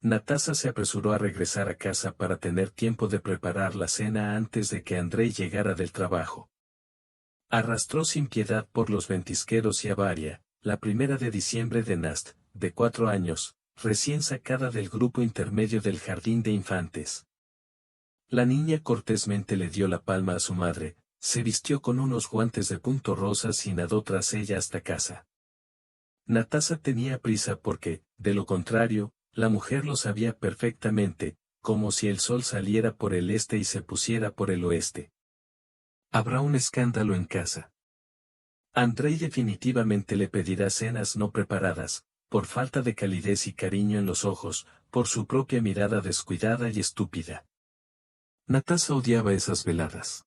Natasa se apresuró a regresar a casa para tener tiempo de preparar la cena antes de que Andrei llegara del trabajo. Arrastró sin piedad por los ventisqueros y a Varia, la 1 de diciembre de Nast, de 4 años, recién sacada del grupo intermedio del jardín de infantes. La niña cortésmente le dio la palma a su madre, se vistió con unos guantes de punto rosas y nadó tras ella hasta casa. Natasa tenía prisa porque, de lo contrario, la mujer lo sabía perfectamente, como si el sol saliera por el este y se pusiera por el oeste. Habrá un escándalo en casa. Andrei definitivamente le pedirá cenas no preparadas, por falta de calidez y cariño en los ojos, por su propia mirada descuidada y estúpida. Natasa odiaba esas veladas.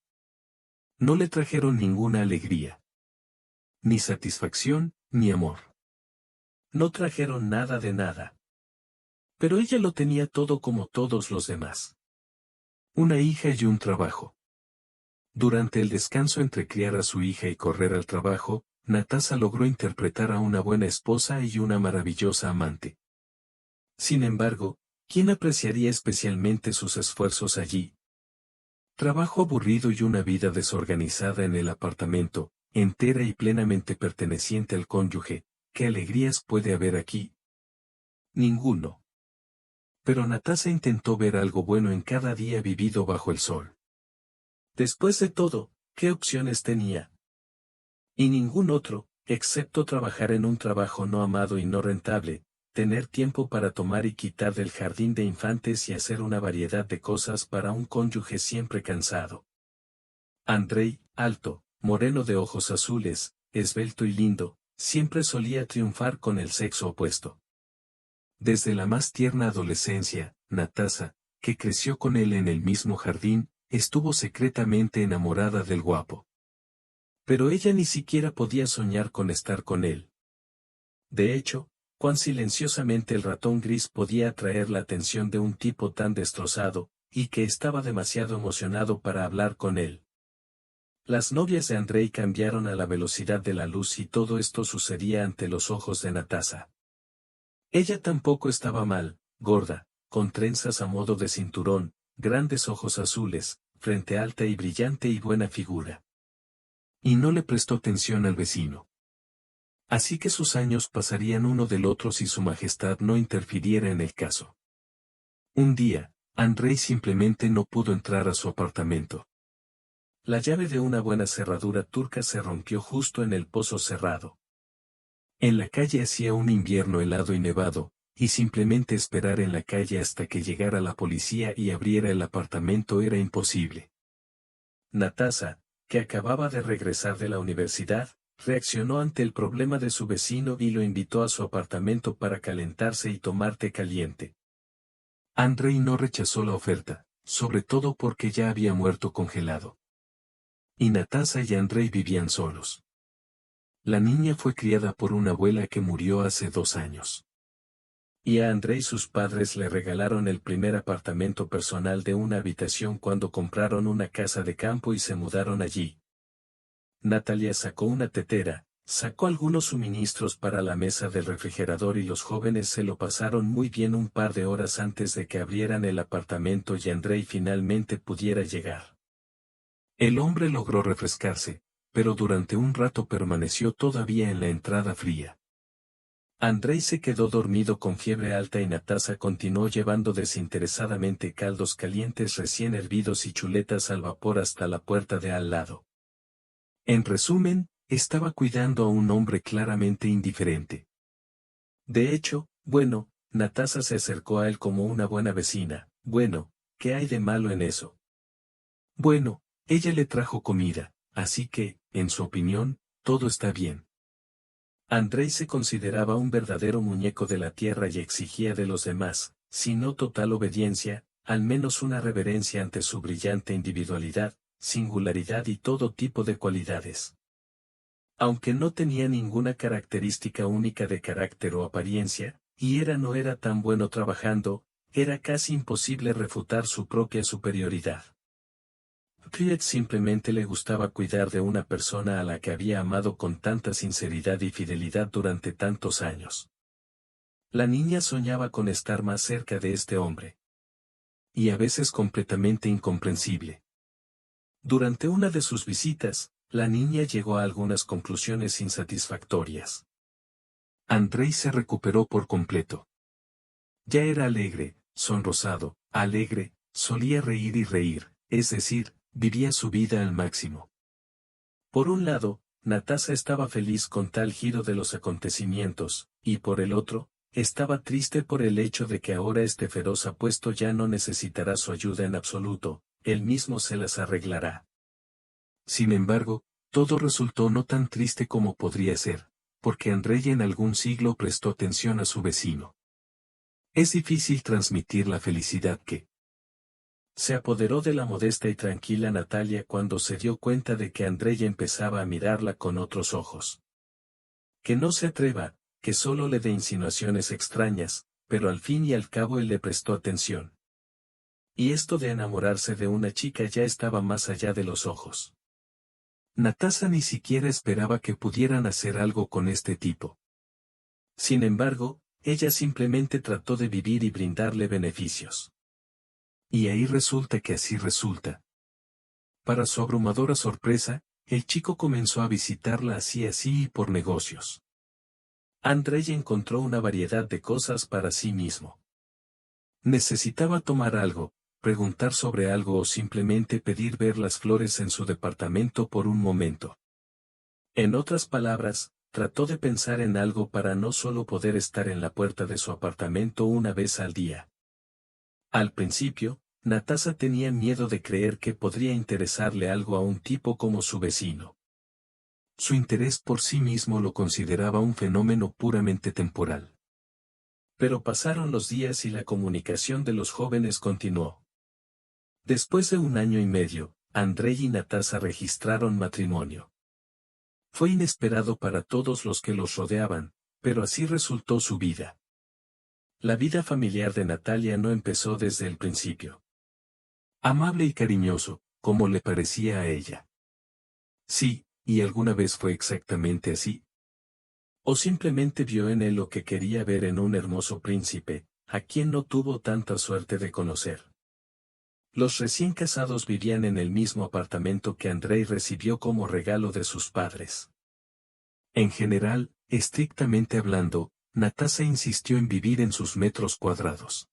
No le trajeron ninguna alegría. Ni satisfacción, ni amor. No trajeron nada de nada. Pero ella lo tenía todo como todos los demás. Una hija y un trabajo. Durante el descanso entre criar a su hija y correr al trabajo, Natasa logró interpretar a una buena esposa y una maravillosa amante. Sin embargo, ¿quién apreciaría especialmente sus esfuerzos allí? Trabajo aburrido y una vida desorganizada en el apartamento, entera y plenamente perteneciente al cónyuge, ¿qué alegrías puede haber aquí? Ninguno. Pero Natasa intentó ver algo bueno en cada día vivido bajo el sol. Después de todo, ¿qué opciones tenía? Y ningún otro, excepto trabajar en un trabajo no amado y no rentable, tener tiempo para tomar y quitar del jardín de infantes y hacer una variedad de cosas para un cónyuge siempre cansado. Andrei, alto, moreno de ojos azules, esbelto y lindo, siempre solía triunfar con el sexo opuesto. Desde la más tierna adolescencia, Natasa, que creció con él en el mismo jardín, estuvo secretamente enamorada del guapo. Pero ella ni siquiera podía soñar con estar con él. De hecho, cuán silenciosamente el ratón gris podía atraer la atención de un tipo tan destrozado, y que estaba demasiado emocionado para hablar con él. Las novias de Andrei cambiaron a la velocidad de la luz y todo esto sucedía ante los ojos de Natasa. Ella tampoco estaba mal, gorda, con trenzas a modo de cinturón, grandes ojos azules, frente alta y brillante y buena figura. Y no le prestó atención al vecino. Así que sus años pasarían uno del otro si su majestad no interfiriera en el caso. Un día, Andrei simplemente no pudo entrar a su apartamento. La llave de una buena cerradura turca se rompió justo en el pozo cerrado. En la calle hacía un invierno helado y nevado, y simplemente esperar en la calle hasta que llegara la policía y abriera el apartamento era imposible. Natasa, que acababa de regresar de la universidad, reaccionó ante el problema de su vecino y lo invitó a su apartamento para calentarse y tomar té caliente. Andrei no rechazó la oferta, sobre todo porque ya había muerto congelado. Y Natasa y Andrei vivían solos. La niña fue criada por una abuela que murió hace 2 años. Y a Andrei sus padres le regalaron el primer apartamento personal de una habitación cuando compraron una casa de campo y se mudaron allí. Natalia sacó una tetera, sacó algunos suministros para la mesa del refrigerador y los jóvenes se lo pasaron muy bien un par de horas antes de que abrieran el apartamento y Andrei finalmente pudiera llegar. El hombre logró refrescarse, pero durante un rato permaneció todavía en la entrada fría. Andrei se quedó dormido con fiebre alta y Natasa continuó llevando desinteresadamente caldos calientes recién hervidos y chuletas al vapor hasta la puerta de al lado. En resumen, estaba cuidando a un hombre claramente indiferente. De hecho, bueno, Natasa se acercó a él como una buena vecina. Bueno, ¿qué hay de malo en eso? Bueno, ella le trajo comida, así que, en su opinión, todo está bien. Andrei se consideraba un verdadero muñeco de la tierra y exigía de los demás, si no total obediencia, al menos una reverencia ante su brillante individualidad, singularidad y todo tipo de cualidades. Aunque no tenía ninguna característica única de carácter o apariencia, y no era tan bueno trabajando, era casi imposible refutar su propia superioridad. Piet simplemente le gustaba cuidar de una persona a la que había amado con tanta sinceridad y fidelidad durante tantos años. La niña soñaba con estar más cerca de este hombre. Y a veces completamente incomprensible. Durante una de sus visitas, la niña llegó a algunas conclusiones insatisfactorias. Andrei se recuperó por completo. Ya era alegre, sonrosado, alegre, solía reír y reír, es decir, vivía su vida al máximo. Por un lado, Natasa estaba feliz con tal giro de los acontecimientos, y por el otro, estaba triste por el hecho de que ahora este feroz apuesto ya no necesitará su ayuda en absoluto, él mismo se las arreglará. Sin embargo, todo resultó no tan triste como podría ser, porque Andrei en algún siglo prestó atención a su vecino. Es difícil transmitir la felicidad que se apoderó de la modesta y tranquila Natalia cuando se dio cuenta de que Andrei empezaba a mirarla con otros ojos. Que no se atreva, que solo le dé insinuaciones extrañas, pero al fin y al cabo él le prestó atención. Y esto de enamorarse de una chica ya estaba más allá de los ojos. Natasa ni siquiera esperaba que pudieran hacer algo con este tipo. Sin embargo, ella simplemente trató de vivir y brindarle beneficios. Y ahí resulta que así resulta. Para su abrumadora sorpresa, el chico comenzó a visitarla así y por negocios. Andrei encontró una variedad de cosas para sí mismo. Necesitaba tomar algo, preguntar sobre algo o simplemente pedir ver las flores en su departamento por un momento. En otras palabras, trató de pensar en algo para no solo poder estar en la puerta de su apartamento una vez al día. Al principio, Natasa tenía miedo de creer que podría interesarle algo a un tipo como su vecino. Su interés por sí mismo lo consideraba un fenómeno puramente temporal. Pero pasaron los días y la comunicación de los jóvenes continuó. Después de 1 año y medio, Andrei y Natasa registraron matrimonio. Fue inesperado para todos los que los rodeaban, pero así resultó su vida. La vida familiar de Natalia no empezó desde el principio. Amable y cariñoso, como le parecía a ella. Sí, ¿y alguna vez fue exactamente así? ¿O simplemente vio en él lo que quería ver en un hermoso príncipe, a quien no tuvo tanta suerte de conocer? Los recién casados vivían en el mismo apartamento que Andrei recibió como regalo de sus padres. En general, estrictamente hablando, Natasa insistió en vivir en sus metros cuadrados.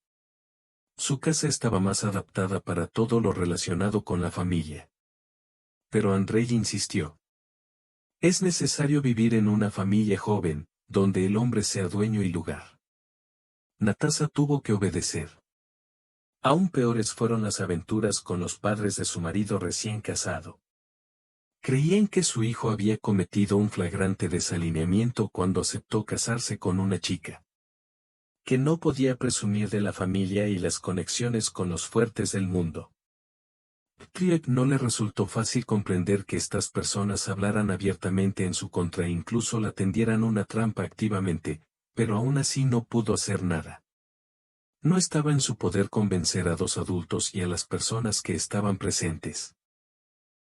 Su casa estaba más adaptada para todo lo relacionado con la familia. Pero Andrei insistió. Es necesario vivir en una familia joven, donde el hombre sea dueño y lugar. Natasa tuvo que obedecer. Aún peores fueron las aventuras con los padres de su marido recién casado. Creían que su hijo había cometido un flagrante desalineamiento cuando aceptó casarse con una chica. Que no podía presumir de la familia y las conexiones con los fuertes del mundo. Triep no le resultó fácil comprender que estas personas hablaran abiertamente en su contra e incluso la tendieran una trampa activamente, pero aún así no pudo hacer nada. No estaba en su poder convencer a dos adultos y a las personas que estaban presentes.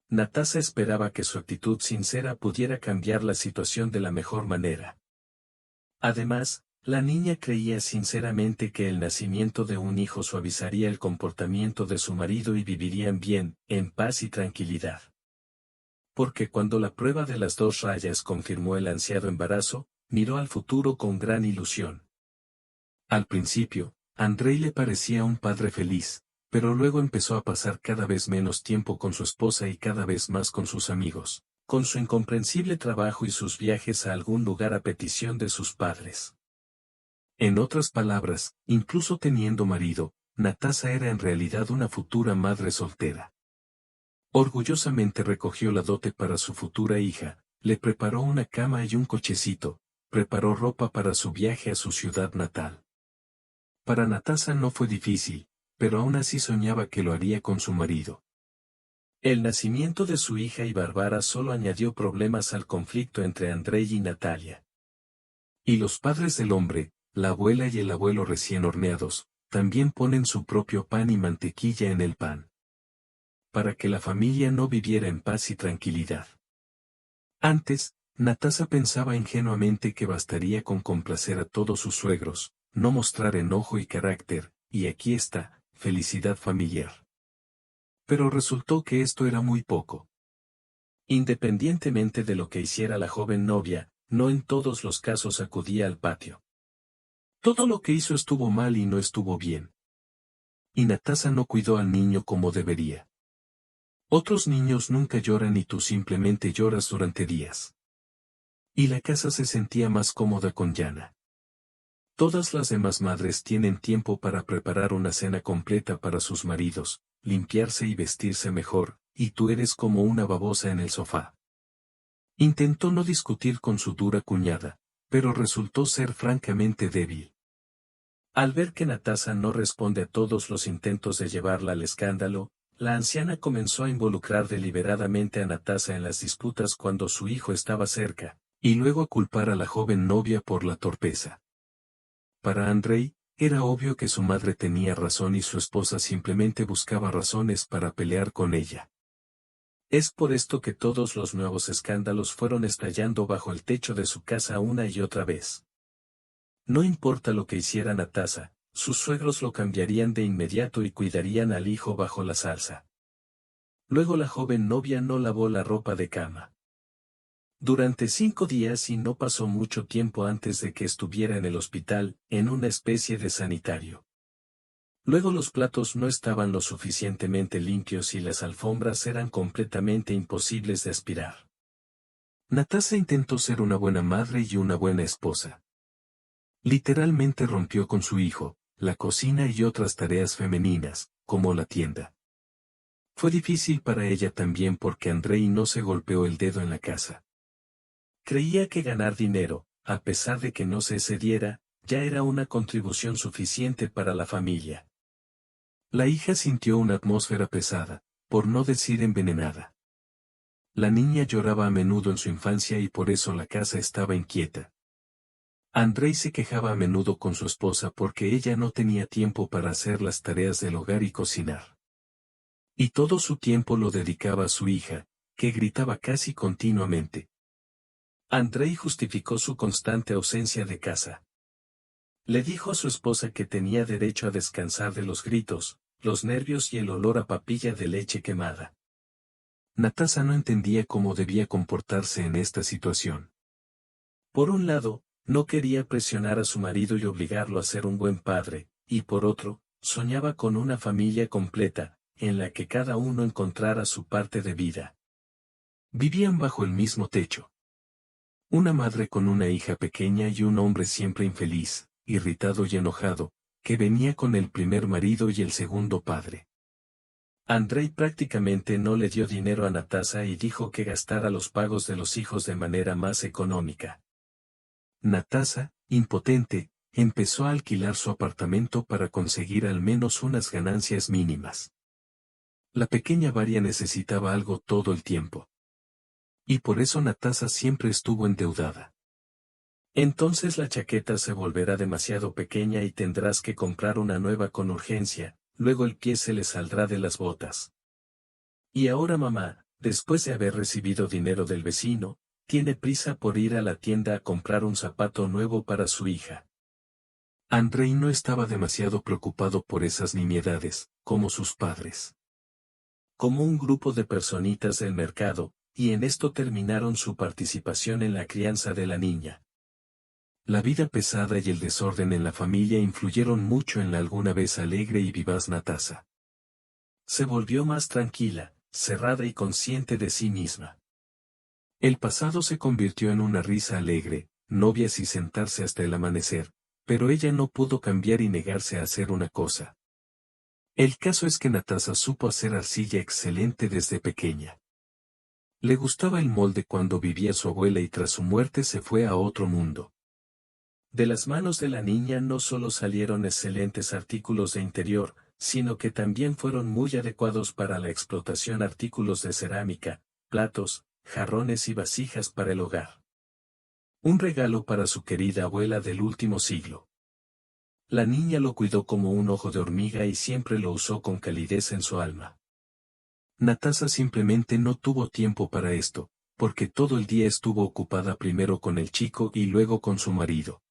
Natasa esperaba que su actitud sincera pudiera cambiar la situación de la mejor manera. Además, la niña creía sinceramente que el nacimiento de un hijo suavizaría el comportamiento de su marido y vivirían bien, en paz y tranquilidad. Porque cuando la prueba de las 2 rayas confirmó el ansiado embarazo, miró al futuro con gran ilusión. Al principio, Andrei le parecía un padre feliz, pero luego empezó a pasar cada vez menos tiempo con su esposa y cada vez más con sus amigos, con su incomprensible trabajo y sus viajes a algún lugar a petición de sus padres. En otras palabras, incluso teniendo marido, Natasa era en realidad una futura madre soltera. Orgullosamente recogió la dote para su futura hija, le preparó una cama y un cochecito, preparó ropa para su viaje a su ciudad natal. Para Natasa no fue difícil, pero aún así soñaba que lo haría con su marido. El nacimiento de su hija y Bárbara solo añadió problemas al conflicto entre Andrei y Natalia. Y los padres del hombre, la abuela y el abuelo recién horneados, también ponen su propio pan y mantequilla en el pan. Para que la familia no viviera en paz y tranquilidad. Antes, Natasa pensaba ingenuamente que bastaría con complacer a todos sus suegros, no mostrar enojo y carácter, y aquí está, felicidad familiar. Pero resultó que esto era muy poco. Independientemente de lo que hiciera la joven novia, no en todos los casos acudía al patio. Todo lo que hizo estuvo mal y no estuvo bien. Y Natasa no cuidó al niño como debería. Otros niños nunca lloran y tú simplemente lloras durante días. Y la casa se sentía más cómoda con Yana. Todas las demás madres tienen tiempo para preparar una cena completa para sus maridos, limpiarse y vestirse mejor, y tú eres como una babosa en el sofá. Intentó no discutir con su dura cuñada, pero resultó ser francamente débil. Al ver que Natasa no responde a todos los intentos de llevarla al escándalo, la anciana comenzó a involucrar deliberadamente a Natasa en las disputas cuando su hijo estaba cerca, y luego a culpar a la joven novia por la torpeza. Para Andrei, era obvio que su madre tenía razón y su esposa simplemente buscaba razones para pelear con ella. Es por esto que todos los nuevos escándalos fueron estallando bajo el techo de su casa una y otra vez. No importa lo que hiciera Natasa, sus suegros lo cambiarían de inmediato y cuidarían al hijo bajo la salsa. Luego la joven novia no lavó la ropa de cama. Durante 5 días y no pasó mucho tiempo antes de que estuviera en el hospital, en una especie de sanitario. Luego los platos no estaban lo suficientemente limpios y las alfombras eran completamente imposibles de aspirar. Natasa intentó ser una buena madre y una buena esposa. Literalmente rompió con su hijo, la cocina y otras tareas femeninas, como la tienda. Fue difícil para ella también porque Andrei no se golpeó el dedo en la casa. Creía que ganar dinero, a pesar de que no se cediera, ya era una contribución suficiente para la familia. La hija sintió una atmósfera pesada, por no decir envenenada. La niña lloraba a menudo en su infancia y por eso la casa estaba inquieta. Andrei se quejaba a menudo con su esposa porque ella no tenía tiempo para hacer las tareas del hogar y cocinar. Y todo su tiempo lo dedicaba a su hija, que gritaba casi continuamente. Andrei justificó su constante ausencia de casa. Le dijo a su esposa que tenía derecho a descansar de los gritos, los nervios y el olor a papilla de leche quemada. Natasa no entendía cómo debía comportarse en esta situación. Por un lado, no quería presionar a su marido y obligarlo a ser un buen padre, y por otro, soñaba con una familia completa, en la que cada uno encontrara su parte de vida. Vivían bajo el mismo techo. Una madre con una hija pequeña y un hombre siempre infeliz, irritado y enojado, que venía con el primer marido y el segundo padre. Andrei prácticamente no le dio dinero a Natasa y dijo que gastara los pagos de los hijos de manera más económica. Natasa, impotente, empezó a alquilar su apartamento para conseguir al menos unas ganancias mínimas. La pequeña Varia necesitaba algo todo el tiempo. Y por eso Natasa siempre estuvo endeudada. Entonces la chaqueta se volverá demasiado pequeña y tendrás que comprar una nueva con urgencia, luego el pie se le saldrá de las botas. Y ahora mamá, después de haber recibido dinero del vecino, tiene prisa por ir a la tienda a comprar un zapato nuevo para su hija. Andrei no estaba demasiado preocupado por esas nimiedades, como sus padres. Como un grupo de personitas del mercado, y en esto terminaron su participación en la crianza de la niña. La vida pesada y el desorden en la familia influyeron mucho en la alguna vez alegre y vivaz Natasa. Se volvió más tranquila, cerrada y consciente de sí misma. El pasado se convirtió en una risa alegre, novias y sentarse hasta el amanecer, pero ella no pudo cambiar y negarse a hacer una cosa. El caso es que Natasa supo hacer arcilla excelente desde pequeña. Le gustaba el molde cuando vivía su abuela y tras su muerte se fue a otro mundo. De las manos de la niña no solo salieron excelentes artículos de interior, sino que también fueron muy adecuados para la explotación artículos de cerámica, platos, jarrones y vasijas para el hogar. Un regalo para su querida abuela del último siglo. La niña lo cuidó como un ojo de hormiga y siempre lo usó con calidez en su alma. Natasa simplemente no tuvo tiempo para esto, porque todo el día estuvo ocupada primero con el chico y luego con su marido.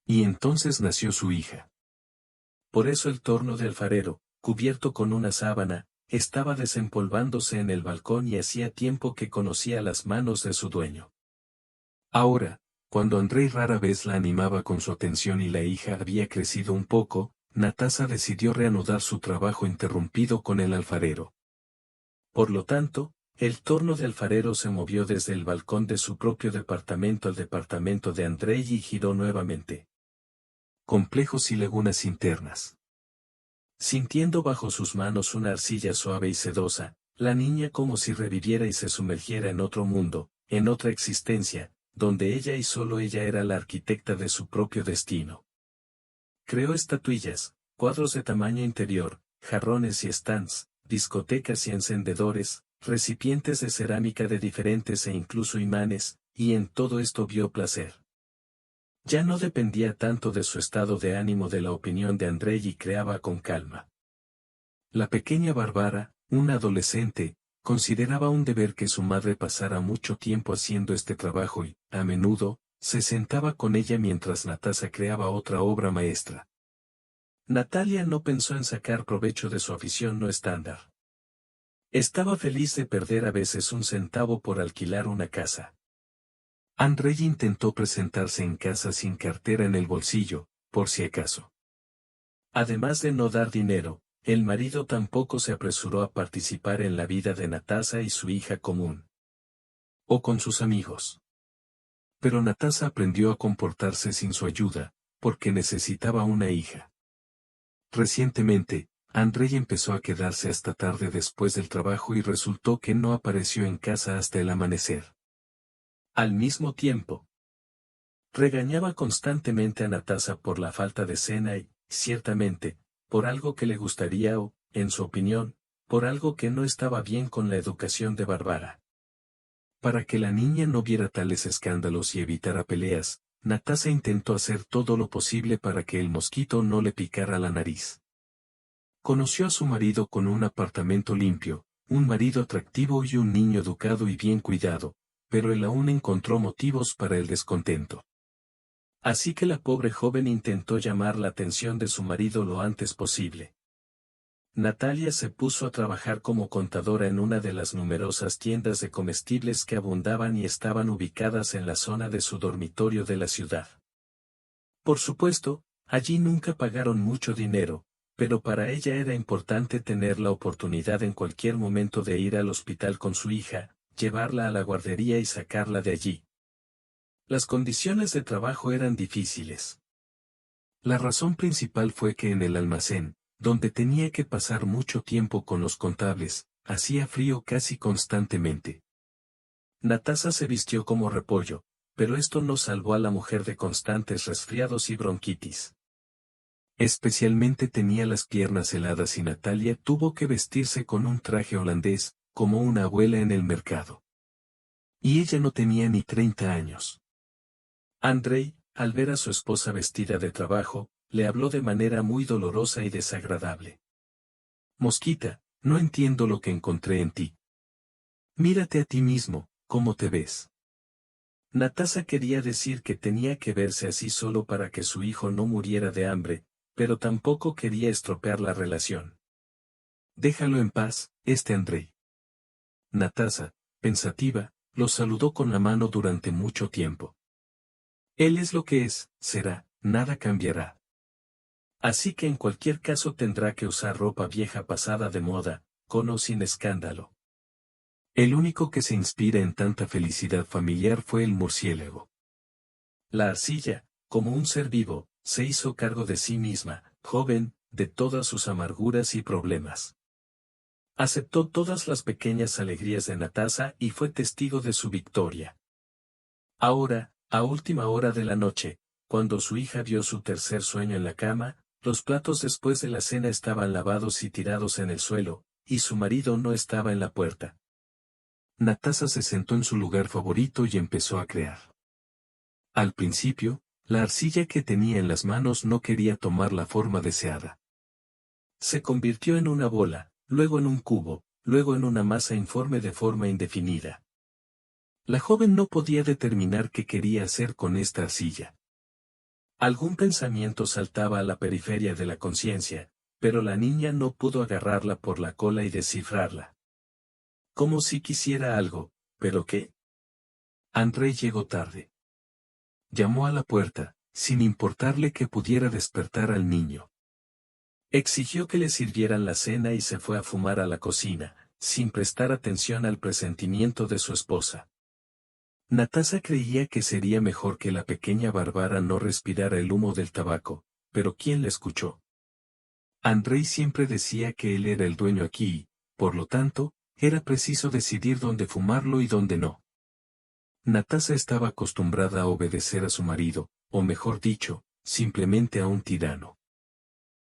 Y entonces nació su hija. Por eso el torno de alfarero, cubierto con una sábana, estaba desempolvándose en el balcón y hacía tiempo que conocía las manos de su dueño. Ahora, cuando Andrei rara vez la animaba con su atención y la hija había crecido un poco, Natasa decidió reanudar su trabajo interrumpido con el alfarero. Por lo tanto, el torno de alfarero se movió desde el balcón de su propio departamento al departamento de Andrei y giró nuevamente. Complejos y lagunas internas. Sintiendo bajo sus manos una arcilla suave y sedosa, la niña como si reviviera y se sumergiera en otro mundo, en otra existencia, donde ella y solo ella era la arquitecta de su propio destino. Creó estatuillas, cuadros de tamaño interior, jarrones y stands, discotecas y encendedores, recipientes de cerámica de diferentes e incluso imanes, y en todo esto vio placer. Ya no dependía tanto de su estado de ánimo de la opinión de Andrei y creaba con calma. La pequeña Bárbara, una adolescente, consideraba un deber que su madre pasara mucho tiempo haciendo este trabajo y, a menudo, se sentaba con ella mientras Natasa creaba otra obra maestra. Natalia no pensó en sacar provecho de su afición no estándar. Estaba feliz de perder a veces un centavo por alquilar una casa. Andrei intentó presentarse en casa sin cartera en el bolsillo, por si acaso. Además de no dar dinero, el marido tampoco se apresuró a participar en la vida de Natasa y su hija común. O con sus amigos. Pero Natasa aprendió a comportarse sin su ayuda, porque necesitaba una hija. Recientemente, Andrei empezó a quedarse hasta tarde después del trabajo y resultó que no apareció en casa hasta el amanecer. Al mismo tiempo, regañaba constantemente a Natasa por la falta de cena y, ciertamente, por algo que le gustaría o, en su opinión, por algo que no estaba bien con la educación de Bárbara. Para que la niña no viera tales escándalos y evitara peleas, Natasa intentó hacer todo lo posible para que el mosquito no le picara la nariz. Conoció a su marido con un apartamento limpio, un marido atractivo y un niño educado y bien cuidado, pero él aún encontró motivos para el descontento. Así que la pobre joven intentó llamar la atención de su marido lo antes posible. Natalia se puso a trabajar como contadora en una de las numerosas tiendas de comestibles que abundaban y estaban ubicadas en la zona de su dormitorio de la ciudad. Por supuesto, allí nunca pagaron mucho dinero, pero para ella era importante tener la oportunidad en cualquier momento de ir al hospital con su hija, llevarla a la guardería y sacarla de allí. Las condiciones de trabajo eran difíciles. La razón principal fue que en el almacén, donde tenía que pasar mucho tiempo con los contables, hacía frío casi constantemente. Natasa se vistió como repollo, pero esto no salvó a la mujer de constantes resfriados y bronquitis. Especialmente tenía las piernas heladas y Natalia tuvo que vestirse con un traje holandés, como una abuela en el mercado. Y ella no tenía ni 30 años. Andrei, al ver a su esposa vestida de trabajo, le habló de manera muy dolorosa y desagradable. Mosquita, no entiendo lo que encontré en ti. Mírate a ti mismo, ¿cómo te ves? Natasa quería decir que tenía que verse así solo para que su hijo no muriera de hambre, pero tampoco quería estropear la relación. Déjalo en paz, Andrei. Natasa, pensativa, lo saludó con la mano durante mucho tiempo. Él es lo que es, será, nada cambiará. Así que en cualquier caso tendrá que usar ropa vieja pasada de moda, con o sin escándalo. El único que se inspira en tanta felicidad familiar fue el murciélago. La arcilla, como un ser vivo, se hizo cargo de sí misma, joven, de todas sus amarguras y problemas. Aceptó todas las pequeñas alegrías de Natasa y fue testigo de su victoria. Ahora, a última hora de la noche, cuando su hija vio su tercer sueño en la cama, los platos después de la cena estaban lavados y tirados en el suelo, y su marido no estaba en la puerta. Natasa se sentó en su lugar favorito y empezó a crear. Al principio, la arcilla que tenía en las manos no quería tomar la forma deseada. Se convirtió en una bola, luego en un cubo, luego en una masa informe de forma indefinida. La joven no podía determinar qué quería hacer con esta arcilla. Algún pensamiento saltaba a la periferia de la conciencia, pero la niña no pudo agarrarla por la cola y descifrarla. Como si quisiera algo, ¿pero qué? Andrei llegó tarde. Llamó a la puerta, sin importarle que pudiera despertar al niño. Exigió que le sirvieran la cena y se fue a fumar a la cocina, sin prestar atención al presentimiento de su esposa. Natasa creía que sería mejor que la pequeña Bárbara no respirara el humo del tabaco, pero ¿quién la escuchó? Andrei siempre decía que él era el dueño aquí y, por lo tanto, era preciso decidir dónde fumarlo y dónde no. Natasa estaba acostumbrada a obedecer a su marido, o mejor dicho, simplemente a un tirano.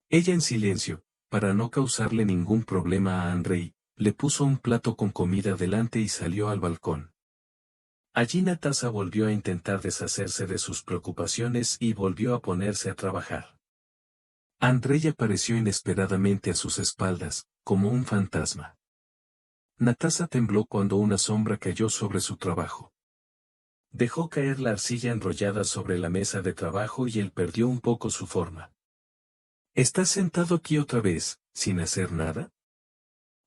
Ella en silencio, para no causarle ningún problema a Andrei, le puso un plato con comida delante y salió al balcón. Allí Natasa volvió a intentar deshacerse de sus preocupaciones y volvió a ponerse a trabajar. Andrei apareció inesperadamente a sus espaldas, como un fantasma. Natasa tembló cuando una sombra cayó sobre su trabajo. Dejó caer la arcilla enrollada sobre la mesa de trabajo y él perdió un poco su forma. ¿Estás sentado aquí otra vez, sin hacer nada?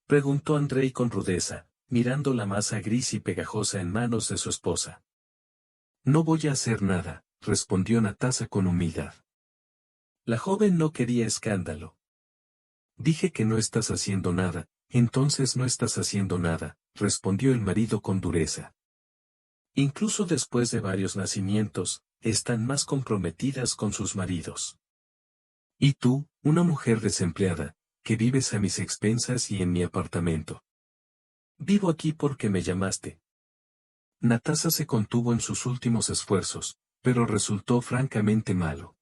Preguntó Andrei con rudeza, mirando la masa gris y pegajosa en manos de su esposa. No voy a hacer nada, respondió Natasa con humildad. La joven no quería escándalo. Dije que no estás haciendo nada, entonces no estás haciendo nada, respondió el marido con dureza. Incluso después de varios nacimientos, están más comprometidas con sus maridos. Y tú, una mujer desempleada, que vives a mis expensas y en mi apartamento. Vivo aquí porque me llamaste. Natasa se contuvo en sus últimos esfuerzos, pero resultó francamente malo.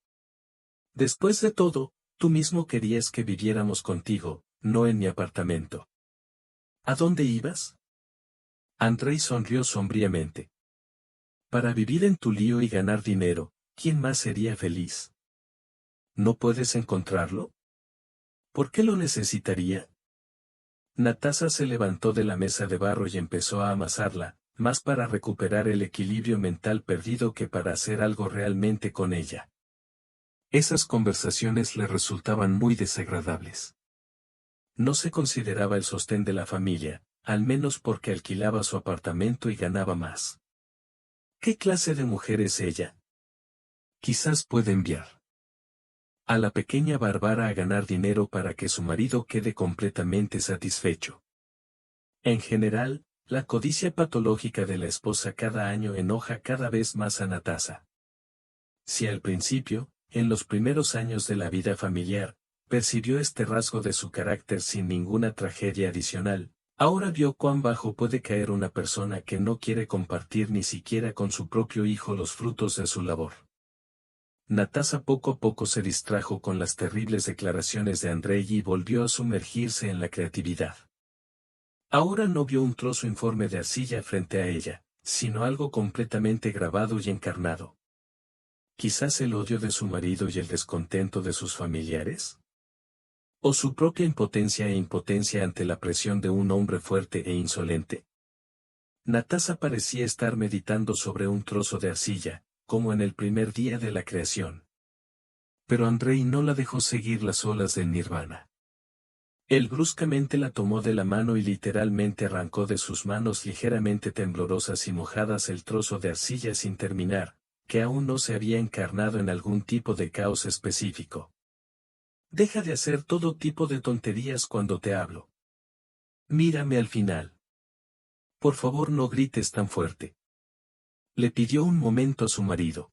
Después de todo, tú mismo querías que viviéramos contigo, no en mi apartamento. ¿A dónde ibas? Andrei sonrió sombríamente. Para vivir en tu lío y ganar dinero, ¿quién más sería feliz? ¿No puedes encontrarlo? ¿Por qué lo necesitaría? Natasa se levantó de la mesa de barro y empezó a amasarla, más para recuperar el equilibrio mental perdido que para hacer algo realmente con ella. Esas conversaciones le resultaban muy desagradables. No se consideraba el sostén de la familia, al menos porque alquilaba su apartamento y ganaba más. ¿Qué clase de mujer es ella? Quizás puede enviar a la pequeña Bárbara a ganar dinero para que su marido quede completamente satisfecho. En general, la codicia patológica de la esposa cada año enoja cada vez más a Natasa. Si al principio, en los primeros años de la vida familiar, percibió este rasgo de su carácter sin ninguna tragedia adicional, ahora vio cuán bajo puede caer una persona que no quiere compartir ni siquiera con su propio hijo los frutos de su labor. Natasa poco a poco se distrajo con las terribles declaraciones de Andrei y volvió a sumergirse en la creatividad. Ahora no vio un trozo informe de arcilla frente a ella, sino algo completamente grabado y encarnado. Quizás el odio de su marido y el descontento de sus familiares. O su propia impotencia e impotencia ante la presión de un hombre fuerte e insolente. Natasa parecía estar meditando sobre un trozo de arcilla, como en el primer día de la creación. Pero Andrei no la dejó seguir las olas del nirvana. Él bruscamente la tomó de la mano y literalmente arrancó de sus manos ligeramente temblorosas y mojadas el trozo de arcilla sin terminar, que aún no se había encarnado en algún tipo de caos específico. Deja de hacer todo tipo de tonterías cuando te hablo. Mírame al final. Por favor no grites tan fuerte. Le pidió un momento a su marido.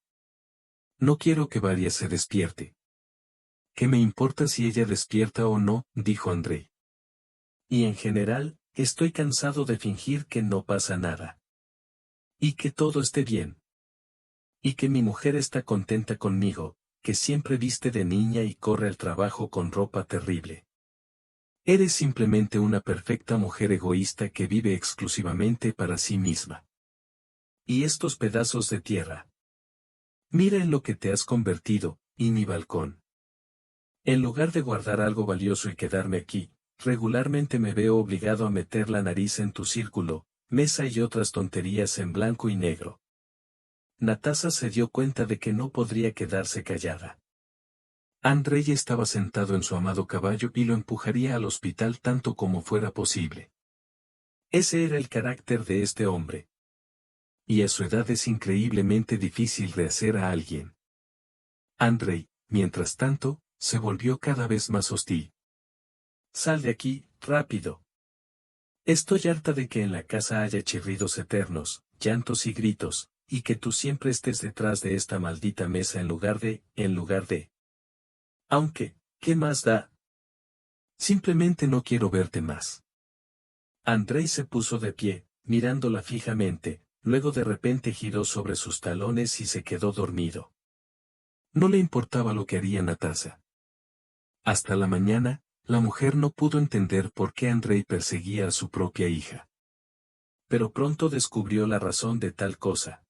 No quiero que Varia se despierte. ¿Qué me importa si ella despierta o no?, dijo Andrei. Y en general, estoy cansado de fingir que no pasa nada. Y que todo esté bien. Y que mi mujer está contenta conmigo, que siempre viste de niña y corre al trabajo con ropa terrible. Eres simplemente una perfecta mujer egoísta que vive exclusivamente para sí misma. Y estos pedazos de tierra. Mira en lo que te has convertido, y mi balcón. En lugar de guardar algo valioso y quedarme aquí, regularmente me veo obligado a meter la nariz en tu círculo, mesa y otras tonterías en blanco y negro. Natasa se dio cuenta de que no podría quedarse callada. Andrei estaba sentado en su amado caballo y lo empujaría al hospital tanto como fuera posible. Ese era el carácter de este hombre. Y a su edad es increíblemente difícil rehacer a alguien. Andrei, mientras tanto, se volvió cada vez más hostil. Sal de aquí, rápido. Estoy harta de que en la casa haya chirridos eternos, llantos y gritos, y que tú siempre estés detrás de esta maldita mesa en lugar de. Aunque, ¿qué más da? Simplemente no quiero verte más. Andrei se puso de pie, mirándola fijamente, luego de repente giró sobre sus talones y se quedó dormido. No le importaba lo que haría Natasa. Hasta la mañana, la mujer no pudo entender por qué Andrei perseguía a su propia hija. Pero pronto descubrió la razón de tal cosa.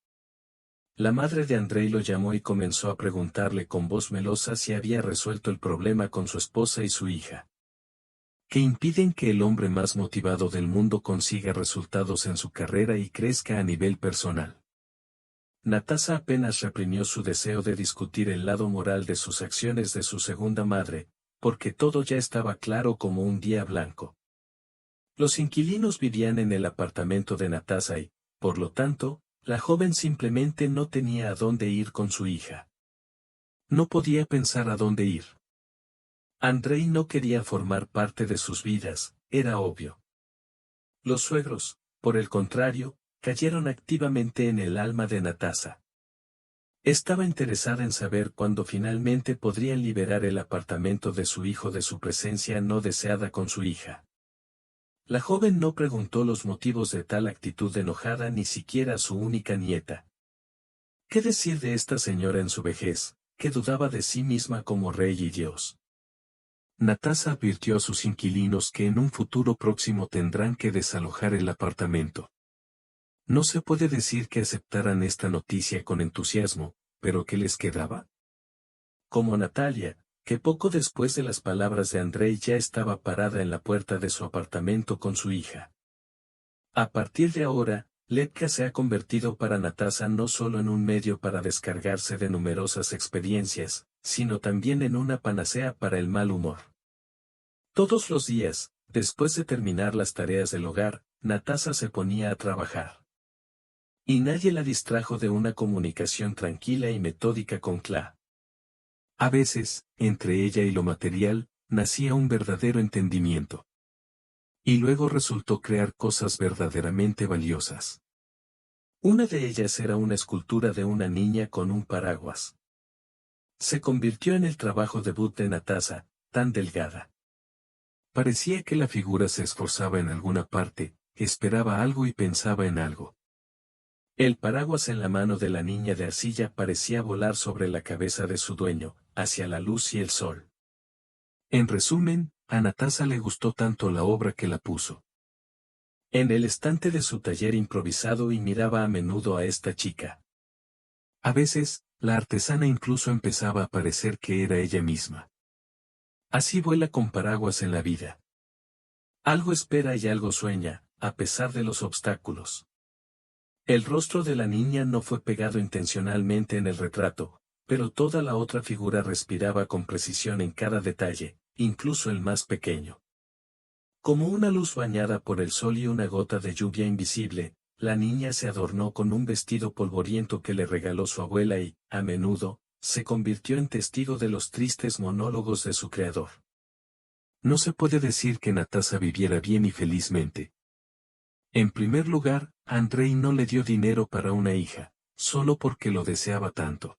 La madre de Andrei lo llamó y comenzó a preguntarle con voz melosa si había resuelto el problema con su esposa y su hija. Que impiden que el hombre más motivado del mundo consiga resultados en su carrera y crezca a nivel personal. Natasa apenas reprimió su deseo de discutir el lado moral de sus acciones de su segunda madre, porque todo ya estaba claro como un día blanco. Los inquilinos vivían en el apartamento de Natasa y, por lo tanto, la joven simplemente no tenía a dónde ir con su hija. No podía pensar a dónde ir. Andrei no quería formar parte de sus vidas, era obvio. Los suegros, por el contrario, cayeron activamente en el alma de Natasa. Estaba interesada en saber cuándo finalmente podrían liberar el apartamento de su hijo de su presencia no deseada con su hija. La joven no preguntó los motivos de tal actitud enojada ni siquiera a su única nieta. ¿Qué decir de esta señora en su vejez, que dudaba de sí misma como rey y dios? Natasa advirtió a sus inquilinos que en un futuro próximo tendrán que desalojar el apartamento. No se puede decir que aceptaran esta noticia con entusiasmo, pero ¿qué les quedaba? Como Natalia, que poco después de las palabras de Andrei ya estaba parada en la puerta de su apartamento con su hija. A partir de ahora, Letka se ha convertido para Natasa no solo en un medio para descargarse de numerosas experiencias, sino también en una panacea para el mal humor. Todos los días, después de terminar las tareas del hogar, Natasa se ponía a trabajar. Y nadie la distrajo de una comunicación tranquila y metódica con Kla. A veces, entre ella y lo material, nacía un verdadero entendimiento. Y luego resultó crear cosas verdaderamente valiosas. Una de ellas era una escultura de una niña con un paraguas. Se convirtió en el trabajo debut de Natasa, tan delgada. Parecía que la figura se esforzaba en alguna parte, esperaba algo y pensaba en algo. El paraguas en la mano de la niña de arcilla parecía volar sobre la cabeza de su dueño, hacia la luz y el sol. En resumen, a Natasa le gustó tanto la obra que la puso en el estante de su taller improvisado y miraba a menudo a esta chica. A veces, la artesana incluso empezaba a parecer que era ella misma. Así vuela con paraguas en la vida. Algo espera y algo sueña, a pesar de los obstáculos. El rostro de la niña no fue pegado intencionalmente en el retrato, pero toda la otra figura respiraba con precisión en cada detalle, incluso el más pequeño. Como una luz bañada por el sol y una gota de lluvia invisible, la niña se adornó con un vestido polvoriento que le regaló su abuela y, a menudo, se convirtió en testigo de los tristes monólogos de su creador. No se puede decir que Natasa viviera bien y felizmente. En primer lugar, Andrei no le dio dinero para una hija, solo porque lo deseaba tanto.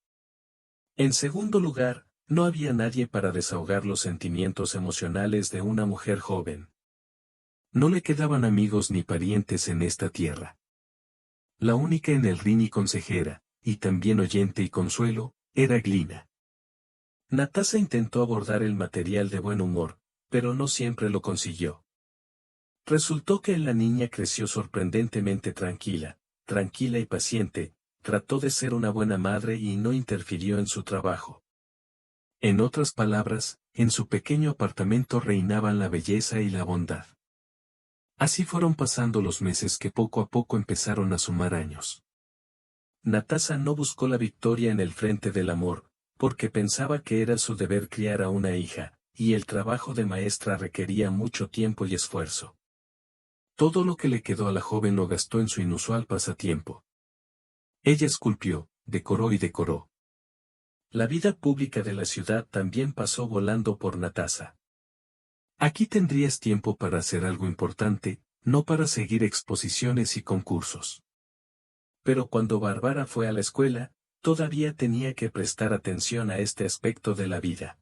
En segundo lugar, no había nadie para desahogar los sentimientos emocionales de una mujer joven. No le quedaban amigos ni parientes en esta tierra. La única en el rin y consejera, y también oyente y consuelo, era Glina. Natasa intentó abordar el material de buen humor, pero no siempre lo consiguió. Resultó que la niña creció sorprendentemente tranquila y paciente, trató de ser una buena madre y no interfirió en su trabajo. En otras palabras, en su pequeño apartamento reinaban la belleza y la bondad. Así fueron pasando los meses que poco a poco empezaron a sumar años. Natasa no buscó la victoria en el frente del amor, porque pensaba que era su deber criar a una hija, y el trabajo de maestra requería mucho tiempo y esfuerzo. Todo lo que le quedó a la joven lo gastó en su inusual pasatiempo. Ella esculpió, decoró y decoró. La vida pública de la ciudad también pasó volando por Natasa. Aquí tendrías tiempo para hacer algo importante, no para seguir exposiciones y concursos. Pero cuando Bárbara fue a la escuela, todavía tenía que prestar atención a este aspecto de la vida.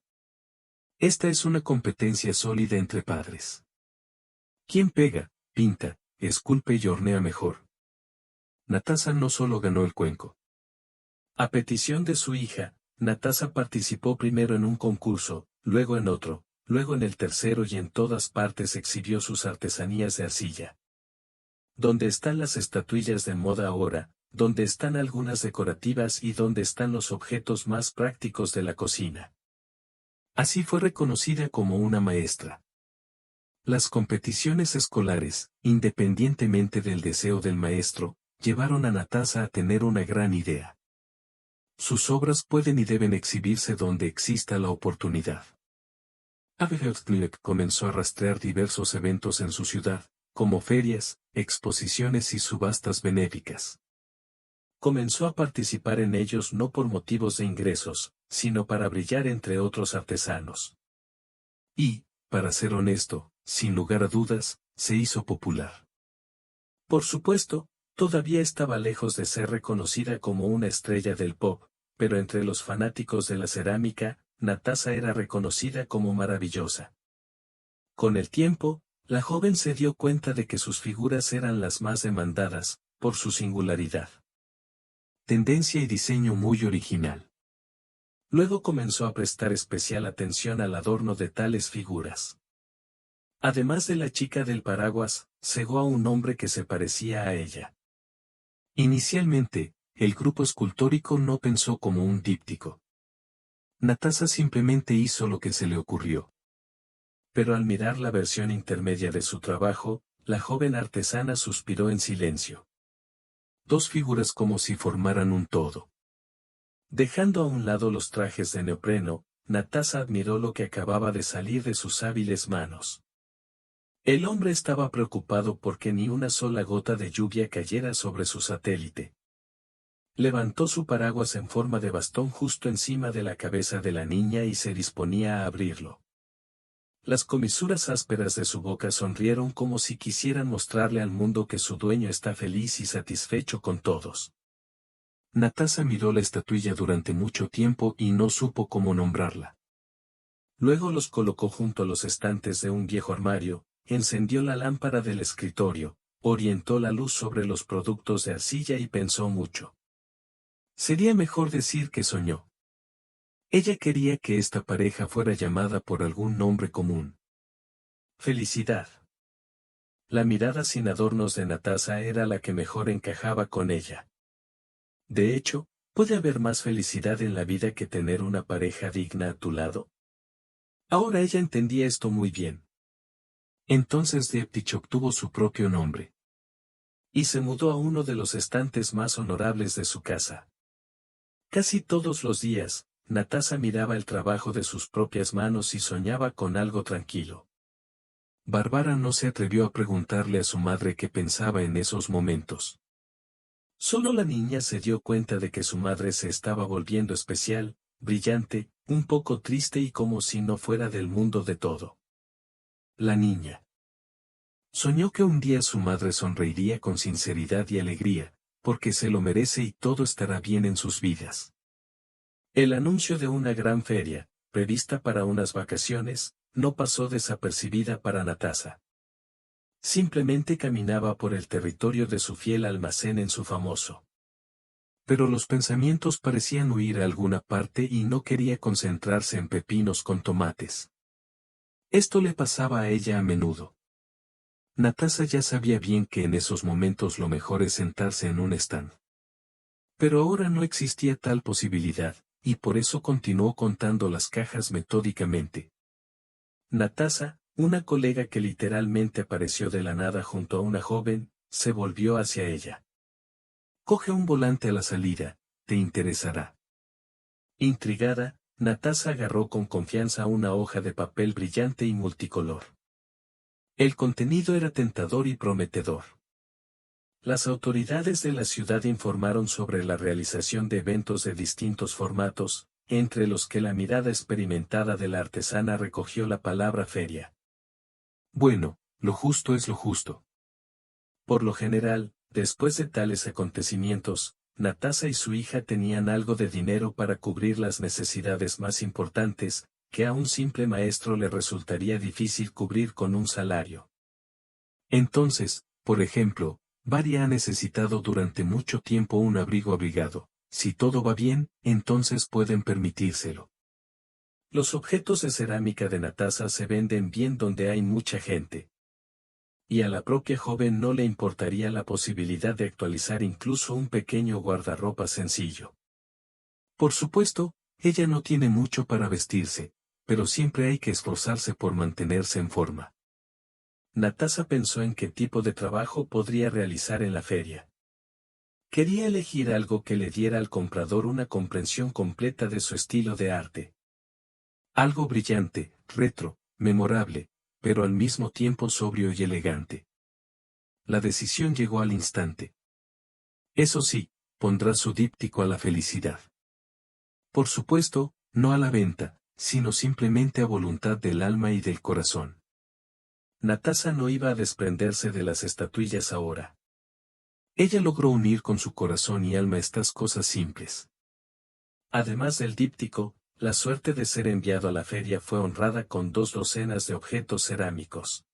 Esta es una competencia sólida entre padres. ¿Quién pega, pinta, esculpe y hornea mejor? Natasa no solo ganó el cuenco. A petición de su hija, Natasa participó primero en un concurso, luego en otro, luego en el tercero y en todas partes exhibió sus artesanías de arcilla. ¿Dónde están las estatuillas de moda ahora? ¿Dónde están algunas decorativas y dónde están los objetos más prácticos de la cocina? Así fue reconocida como una maestra. Las competiciones escolares, independientemente del deseo del maestro, llevaron a Natasa a tener una gran idea. Sus obras pueden y deben exhibirse donde exista la oportunidad. Aberhardtlieb comenzó a rastrear diversos eventos en su ciudad, como ferias, exposiciones y subastas benéficas. Comenzó a participar en ellos no por motivos de ingresos, sino para brillar entre otros artesanos. Y, para ser honesto, sin lugar a dudas, se hizo popular. Por supuesto, todavía estaba lejos de ser reconocida como una estrella del pop, pero entre los fanáticos de la cerámica, Natasa era reconocida como maravillosa. Con el tiempo, la joven se dio cuenta de que sus figuras eran las más demandadas, por su singularidad. Tendencia y diseño muy original. Luego comenzó a prestar especial atención al adorno de tales figuras. Además de la chica del paraguas, cegó a un hombre que se parecía a ella. Inicialmente, el grupo escultórico no pensó como un díptico. Natasa simplemente hizo lo que se le ocurrió. Pero al mirar la versión intermedia de su trabajo, la joven artesana suspiró en silencio. Dos figuras como si formaran un todo. Dejando a un lado los trajes de neopreno, Natasa admiró lo que acababa de salir de sus hábiles manos. El hombre estaba preocupado porque ni una sola gota de lluvia cayera sobre su satélite. Levantó su paraguas en forma de bastón justo encima de la cabeza de la niña y se disponía a abrirlo. Las comisuras ásperas de su boca sonrieron como si quisieran mostrarle al mundo que su dueño está feliz y satisfecho con todos. Natasa miró la estatuilla durante mucho tiempo y no supo cómo nombrarla. Luego los colocó junto a los estantes de un viejo armario, encendió la lámpara del escritorio, orientó la luz sobre los productos de arcilla y pensó mucho. Sería mejor decir que soñó. Ella quería que esta pareja fuera llamada por algún nombre común. Felicidad. La mirada sin adornos de Natasa era la que mejor encajaba con ella. De hecho, ¿puede haber más felicidad en la vida que tener una pareja digna a tu lado? Ahora ella entendía esto muy bien. Entonces Dietrich obtuvo su propio nombre. Y se mudó a uno de los estantes más honorables de su casa. Casi todos los días, Natasa miraba el trabajo de sus propias manos y soñaba con algo tranquilo. Bárbara no se atrevió a preguntarle a su madre qué pensaba en esos momentos. Solo la niña se dio cuenta de que su madre se estaba volviendo especial, brillante, un poco triste y como si no fuera del mundo de todo. La niña soñó que un día su madre sonreiría con sinceridad y alegría, porque se lo merece y todo estará bien en sus vidas. El anuncio de una gran feria, prevista para unas vacaciones, no pasó desapercibida para Natasa. Simplemente caminaba por el territorio de su fiel almacén en su famoso. Pero los pensamientos parecían huir a alguna parte y no quería concentrarse en pepinos con tomates. Esto le pasaba a ella a menudo. Natasa ya sabía bien que en esos momentos lo mejor es sentarse en un stand. Pero ahora no existía tal posibilidad, y por eso continuó contando las cajas metódicamente. Natasa, una colega que literalmente apareció de la nada junto a una joven, se volvió hacia ella. Coge un volante a la salida, te interesará. Intrigada, Natasha agarró con confianza una hoja de papel brillante y multicolor. El contenido era tentador y prometedor. Las autoridades de la ciudad informaron sobre la realización de eventos de distintos formatos, entre los que la mirada experimentada de la artesana recogió la palabra feria. Bueno, lo justo es lo justo. Por lo general, después de tales acontecimientos, Natasha y su hija tenían algo de dinero para cubrir las necesidades más importantes, que a un simple maestro le resultaría difícil cubrir con un salario. Entonces, por ejemplo, Varia ha necesitado durante mucho tiempo un abrigo abrigado. Si todo va bien, entonces pueden permitírselo. Los objetos de cerámica de Natasha se venden bien donde hay mucha gente. Y a la propia joven no le importaría la posibilidad de actualizar incluso un pequeño guardarropa sencillo. Por supuesto, ella no tiene mucho para vestirse, pero siempre hay que esforzarse por mantenerse en forma. Natasha pensó en qué tipo de trabajo podría realizar en la feria. Quería elegir algo que le diera al comprador una comprensión completa de su estilo de arte. Algo brillante, retro, memorable, pero al mismo tiempo sobrio y elegante. La decisión llegó al instante. Eso sí, pondrá su díptico a la felicidad. Por supuesto, no a la venta, sino simplemente a voluntad del alma y del corazón. Natasha no iba a desprenderse de las estatuillas ahora. Ella logró unir con su corazón y alma estas cosas simples. Además del díptico, la suerte de ser enviado a la feria fue honrada con 2 docenas de objetos cerámicos.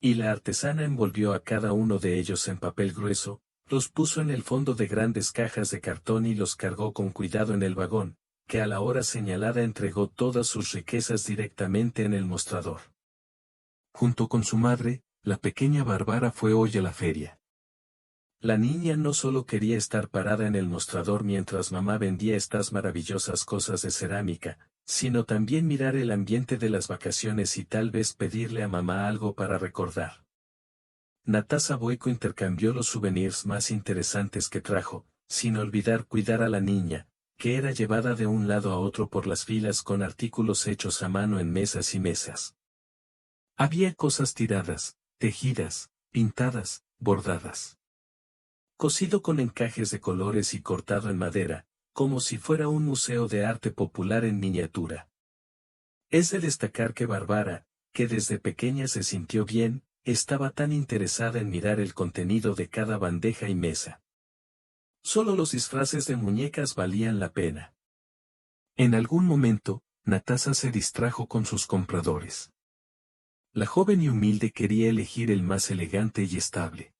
Y la artesana envolvió a cada uno de ellos en papel grueso, los puso en el fondo de grandes cajas de cartón y los cargó con cuidado en el vagón, que a la hora señalada entregó todas sus riquezas directamente en el mostrador. Junto con su madre, la pequeña Bárbara fue hoy a la feria. La niña no solo quería estar parada en el mostrador mientras mamá vendía estas maravillosas cosas de cerámica, sino también mirar el ambiente de las vacaciones y tal vez pedirle a mamá algo para recordar. Natasha Boyko intercambió los souvenirs más interesantes que trajo, sin olvidar cuidar a la niña, que era llevada de un lado a otro por las filas con artículos hechos a mano en mesas y mesas. Había cosas tiradas, tejidas, pintadas, bordadas. Cosido con encajes de colores y cortado en madera, como si fuera un museo de arte popular en miniatura. Es de destacar que Bárbara, que desde pequeña se sintió bien, estaba tan interesada en mirar el contenido de cada bandeja y mesa. Solo los disfraces de muñecas valían la pena. En algún momento, Natasha se distrajo con sus compradores. La joven y humilde quería elegir el más elegante y estable.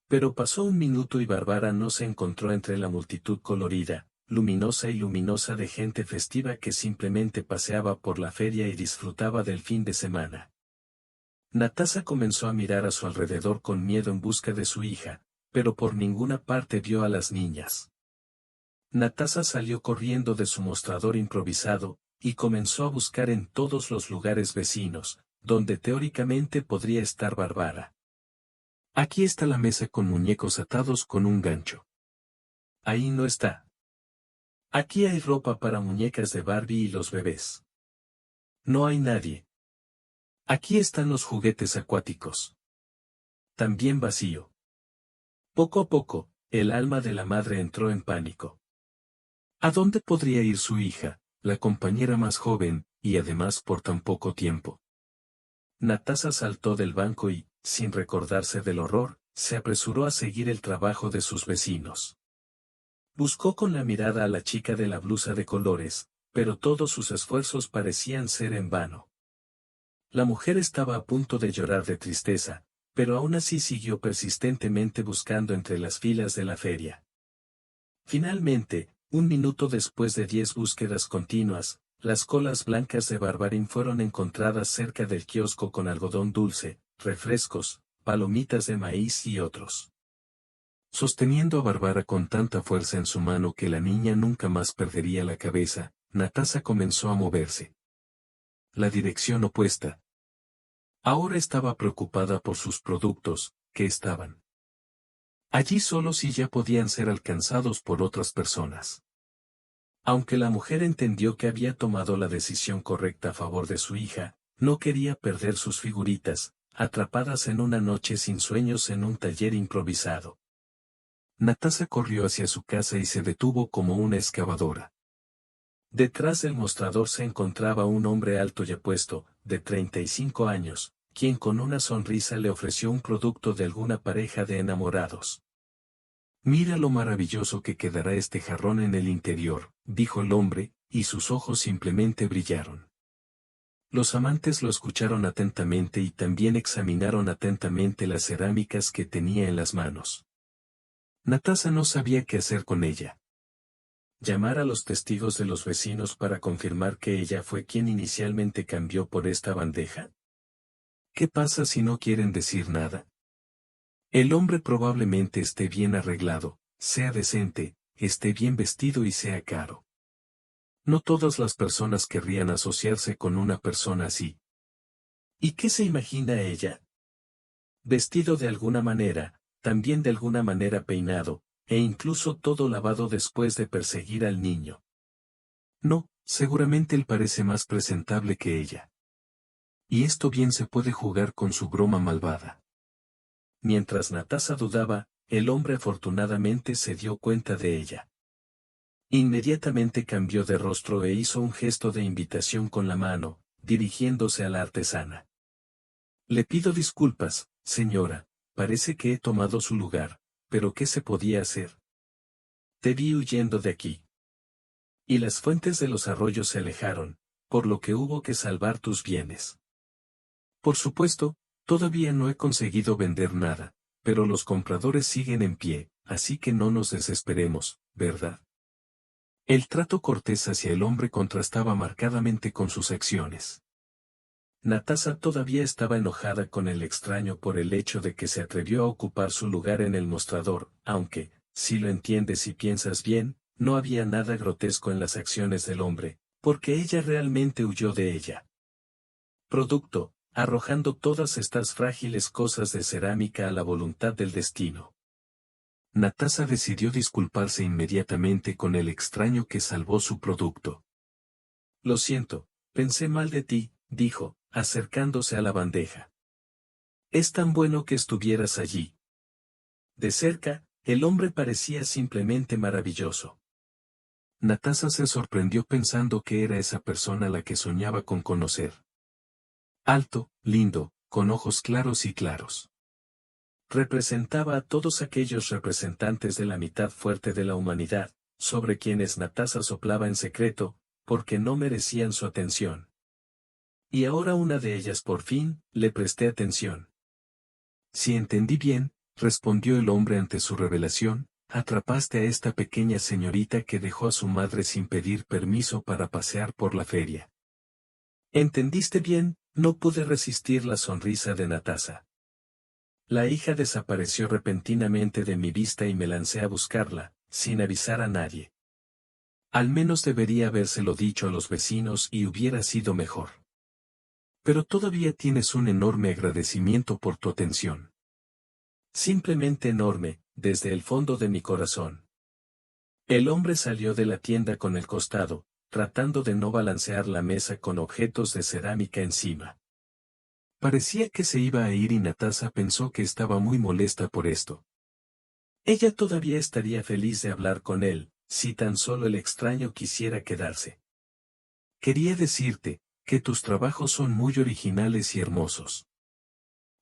Pero pasó un minuto y Bárbara no se encontró entre la multitud colorida, luminosa y luminosa de gente festiva que simplemente paseaba por la feria y disfrutaba del fin de semana. Natasha comenzó a mirar a su alrededor con miedo en busca de su hija, pero por ninguna parte vio a las niñas. Natasha salió corriendo de su mostrador improvisado, y comenzó a buscar en todos los lugares vecinos, donde teóricamente podría estar Bárbara. Aquí está la mesa con muñecos atados con un gancho. Ahí no está. Aquí hay ropa para muñecas de Barbie y los bebés. No hay nadie. Aquí están los juguetes acuáticos. También vacío. Poco a poco, el alma de la madre entró en pánico. ¿A dónde podría ir su hija, la compañera más joven, y además por tan poco tiempo? Natasha saltó del banco y, sin recordarse del horror, se apresuró a seguir el trabajo de sus vecinos. Buscó con la mirada a la chica de la blusa de colores, pero todos sus esfuerzos parecían ser en vano. La mujer estaba a punto de llorar de tristeza, pero aún así siguió persistentemente buscando entre las filas de la feria. Finalmente, un minuto después de 10 búsquedas continuas, las colas blancas de Barbarín fueron encontradas cerca del kiosco con algodón dulce, refrescos, palomitas de maíz y otros. Sosteniendo a Bárbara con tanta fuerza en su mano que la niña nunca más perdería la cabeza, Natasha comenzó a moverse. La dirección opuesta. Ahora estaba preocupada por sus productos, que estaban Allí solos y ya podían ser alcanzados por otras personas. Aunque la mujer entendió que había tomado la decisión correcta a favor de su hija, no quería perder sus figuritas, atrapadas en una noche sin sueños en un taller improvisado. Natasa corrió hacia su casa y se detuvo como una excavadora. Detrás del mostrador se encontraba un hombre alto y apuesto, de 35 años, quien con una sonrisa le ofreció un producto de alguna pareja de enamorados. «Mira lo maravilloso que quedará este jarrón en el interior», dijo el hombre, y sus ojos simplemente brillaron. Los amantes lo escucharon atentamente y también examinaron atentamente las cerámicas que tenía en las manos. Natasa no sabía qué hacer con ella. Llamar a los testigos de los vecinos para confirmar que ella fue quien inicialmente cambió por esta bandeja. ¿Qué pasa si no quieren decir nada? El hombre probablemente esté bien arreglado, sea decente, esté bien vestido y sea caro. No todas las personas querrían asociarse con una persona así. ¿Y qué se imagina ella? Vestido de alguna manera, también de alguna manera peinado, e incluso todo lavado después de perseguir al niño. No, seguramente él parece más presentable que ella. Y esto bien se puede jugar con su broma malvada. Mientras Natasa dudaba, el hombre afortunadamente se dio cuenta de ella. Inmediatamente cambió de rostro e hizo un gesto de invitación con la mano, dirigiéndose a la artesana. «Le pido disculpas, señora, parece que he tomado su lugar, pero ¿qué se podía hacer? Te vi huyendo de aquí. Y las fuentes de los arroyos se alejaron, por lo que hubo que salvar tus bienes. Por supuesto, todavía no he conseguido vender nada, pero los compradores siguen en pie, así que no nos desesperemos, ¿verdad?» El trato cortés hacia el hombre contrastaba marcadamente con sus acciones. Natasa todavía estaba enojada con el extraño por el hecho de que se atrevió a ocupar su lugar en el mostrador, aunque, si lo entiendes y piensas bien, no había nada grotesco en las acciones del hombre, porque ella realmente huyó de ella. Producto, arrojando todas estas frágiles cosas de cerámica a la voluntad del destino. Natasa decidió disculparse inmediatamente con el extraño que salvó su producto. «Lo siento, pensé mal de ti», dijo, acercándose a la bandeja. «Es tan bueno que estuvieras allí». De cerca, el hombre parecía simplemente maravilloso. Natasa se sorprendió pensando que era esa persona la que soñaba con conocer. Alto, lindo, con ojos claros y claros. Representaba a todos aquellos representantes de la mitad fuerte de la humanidad, sobre quienes Natasa soplaba en secreto, porque no merecían su atención. Y ahora una de ellas por fin, le presté atención. «Si entendí bien», respondió el hombre ante su revelación, «atrapaste a esta pequeña señorita que dejó a su madre sin pedir permiso para pasear por la feria». «Entendiste bien», no pude resistir la sonrisa de Natasa. La hija desapareció repentinamente de mi vista y me lancé a buscarla, sin avisar a nadie. Al menos debería habérselo dicho a los vecinos y hubiera sido mejor. Pero todavía tienes un enorme agradecimiento por tu atención. Simplemente enorme, desde el fondo de mi corazón. El hombre salió de la tienda con el costado, tratando de no balancear la mesa con objetos de cerámica encima. Parecía que se iba a ir y Natasa pensó que estaba muy molesta por esto. Ella todavía estaría feliz de hablar con él, si tan solo el extraño quisiera quedarse. «Quería decirte, que tus trabajos son muy originales y hermosos».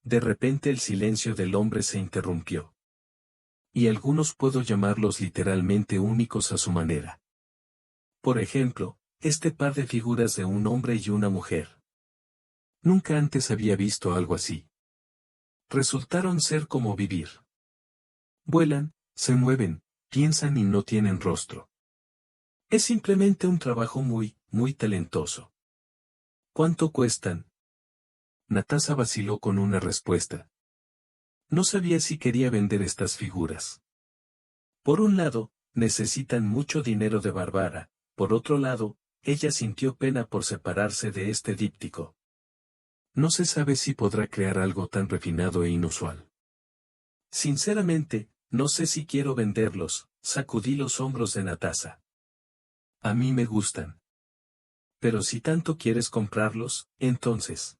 De repente el silencio del hombre se interrumpió. «Y algunos puedo llamarlos literalmente únicos a su manera. Por ejemplo, este par de figuras de un hombre y una mujer. Nunca antes había visto algo así. Resultaron ser como vivir. Vuelan, se mueven, piensan y no tienen rostro. Es simplemente un trabajo muy, muy talentoso». «¿Cuánto cuestan?». Natasa vaciló con una respuesta. No sabía si quería vender estas figuras. Por un lado, necesitan mucho dinero de Bárbara, por otro lado, ella sintió pena por separarse de este díptico. No se sabe si podrá crear algo tan refinado e inusual. Sinceramente, No sé si quiero venderlos, sacudí los hombros de Natasa. A mí me gustan. Pero si tanto quieres comprarlos, entonces.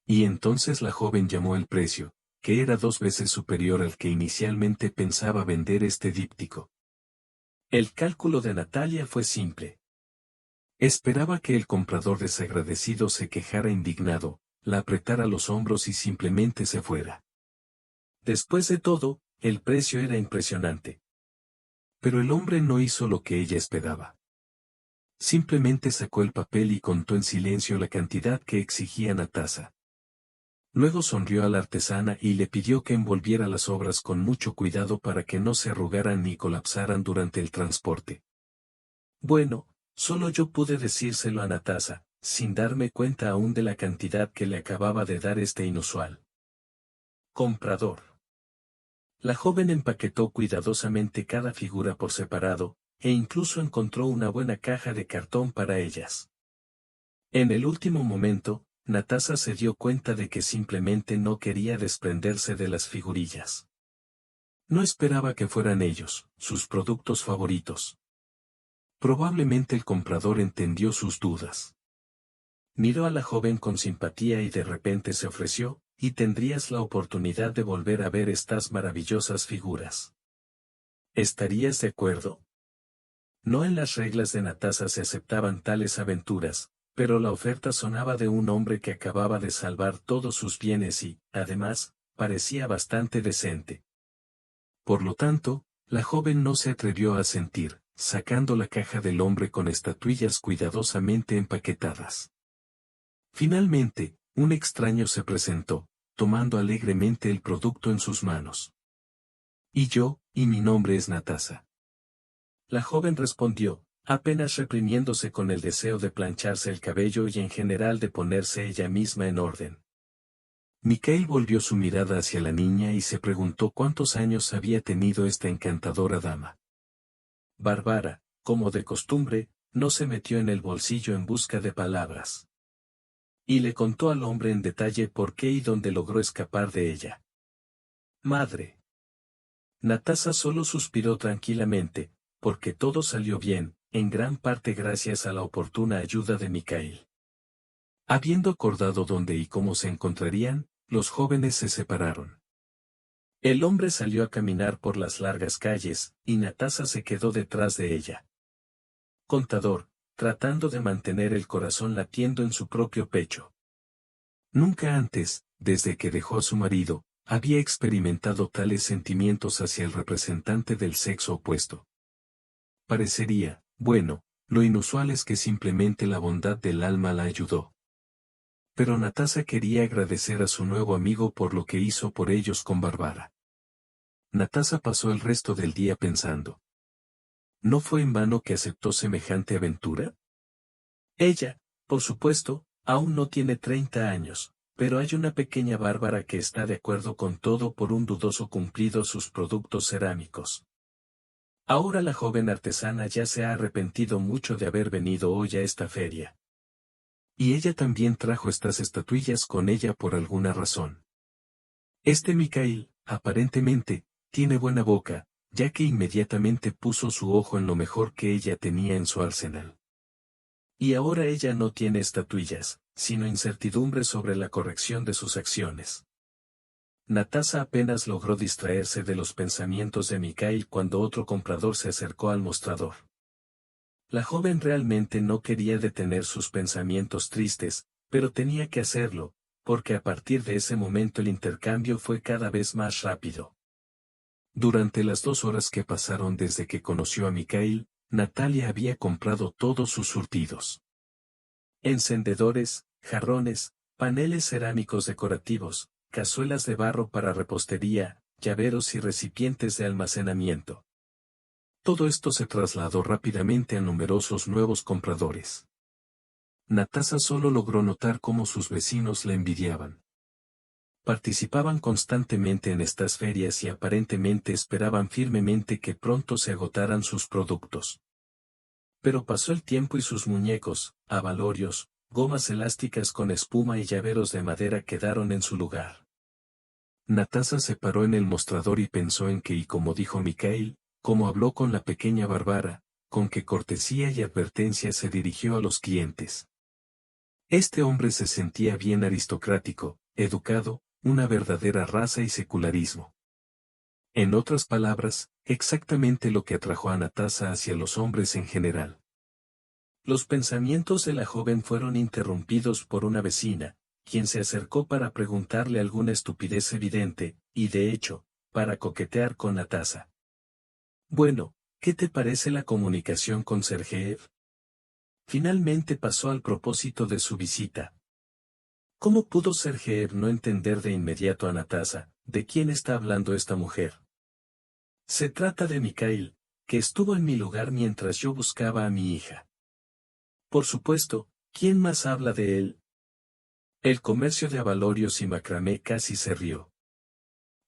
Y entonces la joven llamó el precio, que era 2 veces superior al que inicialmente pensaba vender este díptico. El cálculo de Natalia fue simple. Esperaba que el comprador desagradecido se quejara indignado, la apretara los hombros y simplemente se fuera. Después de todo, el precio era impresionante. Pero el hombre no hizo lo que ella esperaba. Simplemente sacó el papel y contó en silencio la cantidad que exigía Natasa. Luego sonrió a la artesana y le pidió que envolviera las obras con mucho cuidado para que no se arrugaran ni colapsaran durante el transporte. Bueno, solo yo pude decírselo a Natasa, sin darme cuenta aún de la cantidad que le acababa de dar este inusual comprador. La joven empaquetó cuidadosamente cada figura por separado, e incluso encontró una buena caja de cartón para ellas. En el último momento, Natasa se dio cuenta de que simplemente no quería desprenderse de las figurillas. No esperaba que fueran ellos, sus productos favoritos. Probablemente el comprador entendió sus dudas. Miró a la joven con simpatía y de repente se ofreció, y tendrías la oportunidad de volver a ver estas maravillosas figuras. ¿Estarías de acuerdo? No en las reglas de Natasa se aceptaban tales aventuras, pero la oferta sonaba de un hombre que acababa de salvar todos sus bienes y, además, parecía bastante decente. Por lo tanto, la joven no se atrevió a asentir, sacando la caja del hombre con estatuillas cuidadosamente empaquetadas. Finalmente, un extraño se presentó, tomando alegremente el producto en sus manos. Y mi nombre es Natasa. La joven respondió, apenas reprimiéndose con el deseo de plancharse el cabello y en general de ponerse ella misma en orden. Mikhail volvió su mirada hacia la niña y se preguntó cuántos años había tenido esta encantadora dama. Bárbara, como de costumbre, no se metió en el bolsillo en busca de palabras. Y le contó al hombre en detalle por qué y dónde logró escapar de ella. Madre. Natasa solo suspiró tranquilamente, porque todo salió bien, en gran parte gracias a la oportuna ayuda de Mikhail. Habiendo acordado dónde y cómo se encontrarían, los jóvenes se separaron. El hombre salió a caminar por las largas calles, y Natasa se quedó detrás de ella. Contador, tratando de mantener el corazón latiendo en su propio pecho. Nunca antes, desde que dejó a su marido, había experimentado tales sentimientos hacia el representante del sexo opuesto. Parecería, bueno, lo inusual es que simplemente la bondad del alma la ayudó. Pero Natasa quería agradecer a su nuevo amigo por lo que hizo por ellos con Bárbara. Natasa pasó el resto del día pensando. ¿No fue en vano que aceptó semejante aventura? Ella, por supuesto, aún no tiene 30 años, pero hay una pequeña Bárbara que está de acuerdo con todo por un dudoso cumplido sus productos cerámicos. Ahora la joven artesana ya se ha arrepentido mucho de haber venido hoy a esta feria. Y ella también trajo estas estatuillas con ella por alguna razón. Este Mikhail, aparentemente, tiene buena boca, ya que inmediatamente puso su ojo en lo mejor que ella tenía en su arsenal. Y ahora ella no tiene estatuillas, sino incertidumbre sobre la corrección de sus acciones. Natasa apenas logró distraerse de los pensamientos de Mikhail cuando otro comprador se acercó al mostrador. La joven realmente no quería detener sus pensamientos tristes, pero tenía que hacerlo, porque a partir de ese momento el intercambio fue cada vez más rápido. Durante las 2 horas que pasaron desde que conoció a Mikhail, Natalia había comprado todos sus surtidos. Encendedores, jarrones, paneles cerámicos decorativos, cazuelas de barro para repostería, llaveros y recipientes de almacenamiento. Todo esto se trasladó rápidamente a numerosos nuevos compradores. Natasa solo logró notar cómo sus vecinos la envidiaban. Participaban constantemente en estas ferias y aparentemente esperaban firmemente que pronto se agotaran sus productos. Pero pasó el tiempo y sus muñecos, abalorios, gomas elásticas con espuma y llaveros de madera quedaron en su lugar. Natasa se paró en el mostrador y pensó en que, y como dijo Mikhail, como habló con la pequeña Bárbara, con qué cortesía y advertencia se dirigió a los clientes. Este hombre se sentía bien aristocrático, educado, una verdadera raza y secularismo. En otras palabras, exactamente lo que atrajo a Natasa hacia los hombres en general. Los pensamientos de la joven fueron interrumpidos por una vecina, quien se acercó para preguntarle alguna estupidez evidente, y de hecho, para coquetear con Natasa. Bueno, ¿qué te parece la comunicación con Sergeev? Finalmente pasó al propósito de su visita. ¿Cómo pudo Sergeev no entender de inmediato a Natasa, de quién está hablando esta mujer? Se trata de Mikhail, que estuvo en mi lugar mientras yo buscaba a mi hija. Por supuesto, ¿quién más habla de él? El comercio de abalorios y macramé casi se rió.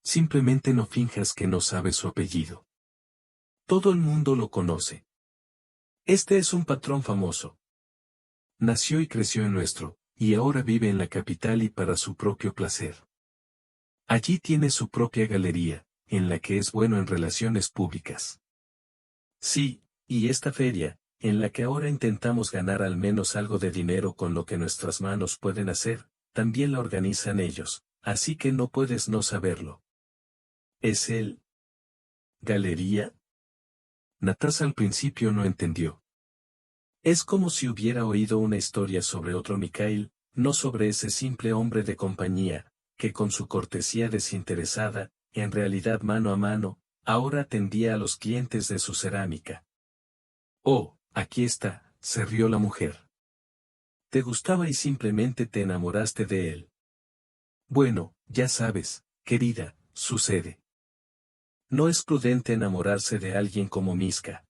Simplemente no finjas que no sabes su apellido. Todo el mundo lo conoce. Este es un patrón famoso. Nació y creció en nuestro, y ahora vive en la capital y para su propio placer. Allí tiene su propia galería, en la que es bueno en relaciones públicas. Sí, y esta feria, en la que ahora intentamos ganar al menos algo de dinero con lo que nuestras manos pueden hacer, también la organizan ellos, así que no puedes no saberlo. ¿Es él? ¿Galería? Natasa al principio no entendió. Es como si hubiera oído una historia sobre otro Mikhail, no sobre ese simple hombre de compañía, que con su cortesía desinteresada, en realidad mano a mano, ahora atendía a los clientes de su cerámica. Oh, aquí está, se rió la mujer. Te gustaba y simplemente te enamoraste de él. Bueno, ya sabes, querida, sucede. No es prudente enamorarse de alguien como Miska.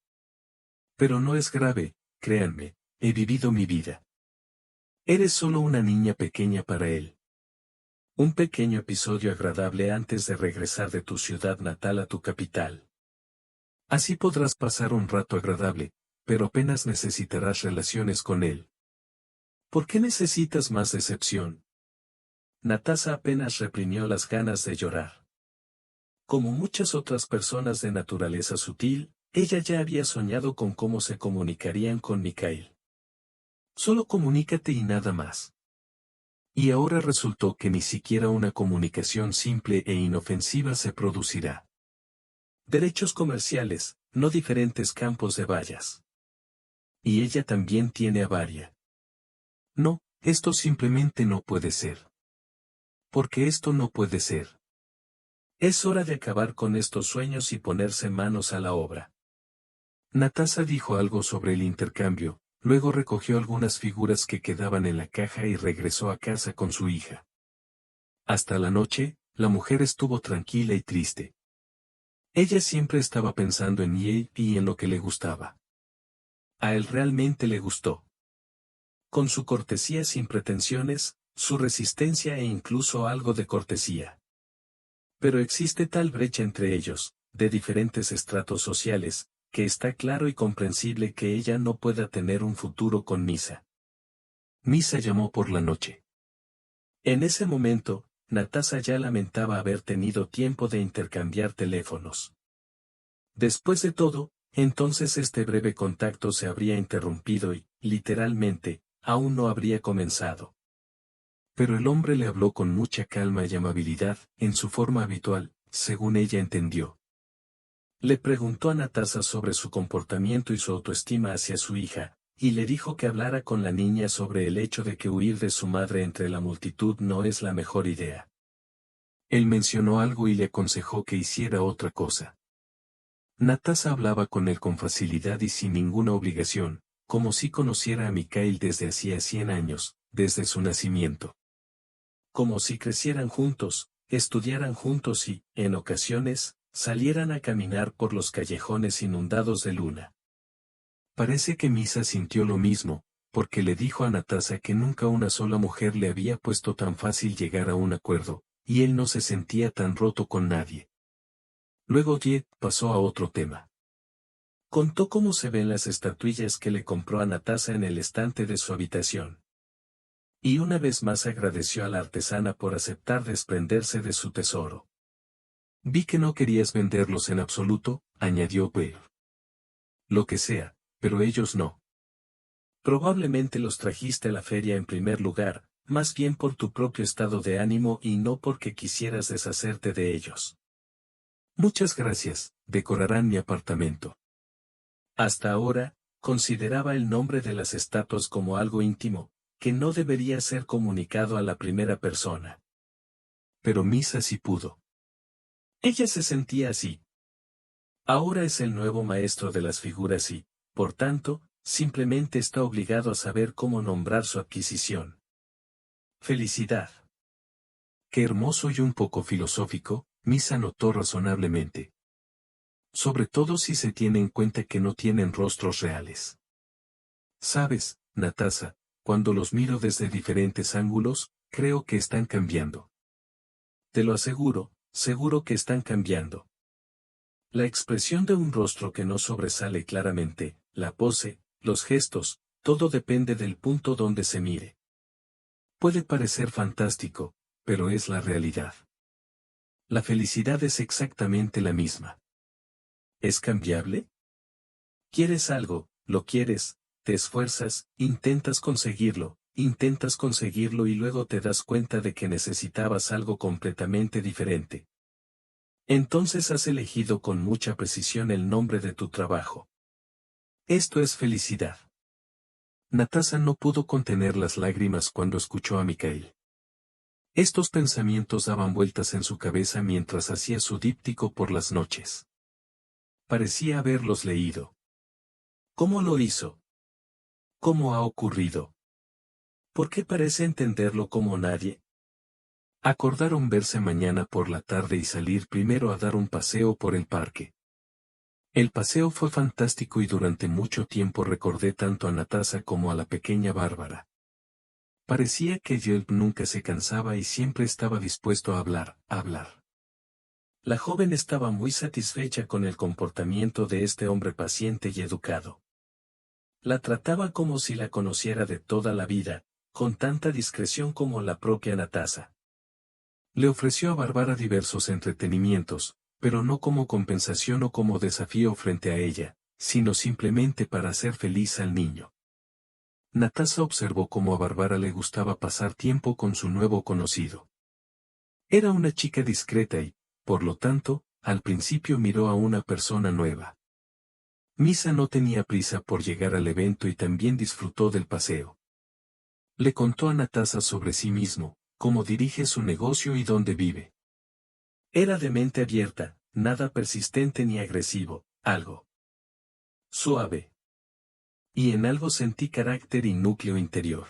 Pero no es grave, créanme, he vivido mi vida. Eres solo una niña pequeña para él. Un pequeño episodio agradable antes de regresar de tu ciudad natal a tu capital. Así podrás pasar un rato agradable, pero apenas necesitarás relaciones con él. ¿Por qué necesitas más decepción? Natasa apenas reprimió las ganas de llorar. Como muchas otras personas de naturaleza sutil, ella ya había soñado con cómo se comunicarían con Mikhail. Solo comunícate y nada más. Y ahora resultó que ni siquiera una comunicación simple e inofensiva se producirá. Derechos comerciales, no diferentes campos de bayas. Y ella también tiene avaria. No, esto simplemente no puede ser. Porque esto no puede ser. Es hora de acabar con estos sueños y ponerse manos a la obra. Natasa dijo algo sobre el intercambio, luego recogió algunas figuras que quedaban en la caja y regresó a casa con su hija. Hasta la noche, la mujer estuvo tranquila y triste. Ella siempre estaba pensando en Ye y en lo que le gustaba. A él realmente le gustó. Con su cortesía sin pretensiones, su resistencia e incluso algo de cortesía. Pero existe tal brecha entre ellos, de diferentes estratos sociales, que está claro y comprensible que ella no pueda tener un futuro con Misa. Misa llamó por la noche. En ese momento, Natasa ya lamentaba haber tenido tiempo de intercambiar teléfonos. Después de todo, entonces este breve contacto se habría interrumpido y, literalmente, aún no habría comenzado. Pero el hombre le habló con mucha calma y amabilidad, en su forma habitual, según ella entendió. Le preguntó a Natasa sobre su comportamiento y su autoestima hacia su hija, y le dijo que hablara con la niña sobre el hecho de que huir de su madre entre la multitud no es la mejor idea. Él mencionó algo y le aconsejó que hiciera otra cosa. Natasa hablaba con él con facilidad y sin ninguna obligación, como si conociera a Mikhail desde hacía 100 años, desde su nacimiento. Como si crecieran juntos, estudiaran juntos y, en ocasiones, salieran a caminar por los callejones inundados de luna. Parece que Misa sintió lo mismo, porque le dijo a Natasa que nunca una sola mujer le había puesto tan fácil llegar a un acuerdo, y él no se sentía tan roto con nadie. Luego Jet pasó a otro tema. Contó cómo se ven las estatuillas que le compró a Natasa en el estante de su habitación. Y una vez más agradeció a la artesana por aceptar desprenderse de su tesoro. Vi que no querías venderlos en absoluto, añadió Bear. Lo que sea, pero ellos no. Probablemente los trajiste a la feria en primer lugar, más bien por tu propio estado de ánimo y no porque quisieras deshacerte de ellos. Muchas gracias, decorarán mi apartamento. Hasta ahora, consideraba el nombre de las estatuas como algo íntimo, que no debería ser comunicado a la primera persona. Pero Misa sí pudo. Ella se sentía así. Ahora es el nuevo maestro de las figuras y, por tanto, simplemente está obligado a saber cómo nombrar su adquisición. Felicidad. Qué hermoso y un poco filosófico, Misa notó razonablemente. Sobre todo si se tiene en cuenta que no tienen rostros reales. Sabes, Natasha, cuando los miro desde diferentes ángulos, creo que están cambiando. Te lo aseguro, seguro que están cambiando. La expresión de un rostro que no sobresale claramente, la pose, los gestos, todo depende del punto donde se mire. Puede parecer fantástico, pero es la realidad. La felicidad es exactamente la misma. ¿Es cambiable? Quieres algo, lo quieres, te esfuerzas, intentas conseguirlo y luego te das cuenta de que necesitabas algo completamente diferente. Entonces has elegido con mucha precisión el nombre de tu trabajo. Esto es felicidad. Natasha no pudo contener las lágrimas cuando escuchó a Mikhail. Estos pensamientos daban vueltas en su cabeza mientras hacía su díptico por las noches. Parecía haberlos leído. ¿Cómo lo hizo? ¿Cómo ha ocurrido? ¿Por qué parece entenderlo como nadie? Acordaron verse mañana por la tarde y salir primero a dar un paseo por el parque. El paseo fue fantástico y durante mucho tiempo recordé tanto a Natasha como a la pequeña Bárbara. Parecía que Yelp nunca se cansaba y siempre estaba dispuesto a hablar, a hablar. La joven estaba muy satisfecha con el comportamiento de este hombre paciente y educado. La trataba como si la conociera de toda la vida, con tanta discreción como la propia Natasha. Le ofreció a Bárbara diversos entretenimientos, pero no como compensación o como desafío frente a ella, sino simplemente para hacer feliz al niño. Natasha observó cómo a Bárbara le gustaba pasar tiempo con su nuevo conocido. Era una chica discreta y, por lo tanto, al principio miró a una persona nueva. Misa no tenía prisa por llegar al evento y también disfrutó del paseo. Le contó a Natasha sobre sí mismo, cómo dirige su negocio y dónde vive. Era de mente abierta, nada persistente ni agresivo, algo suave. Y en algo sentí carácter y núcleo interior.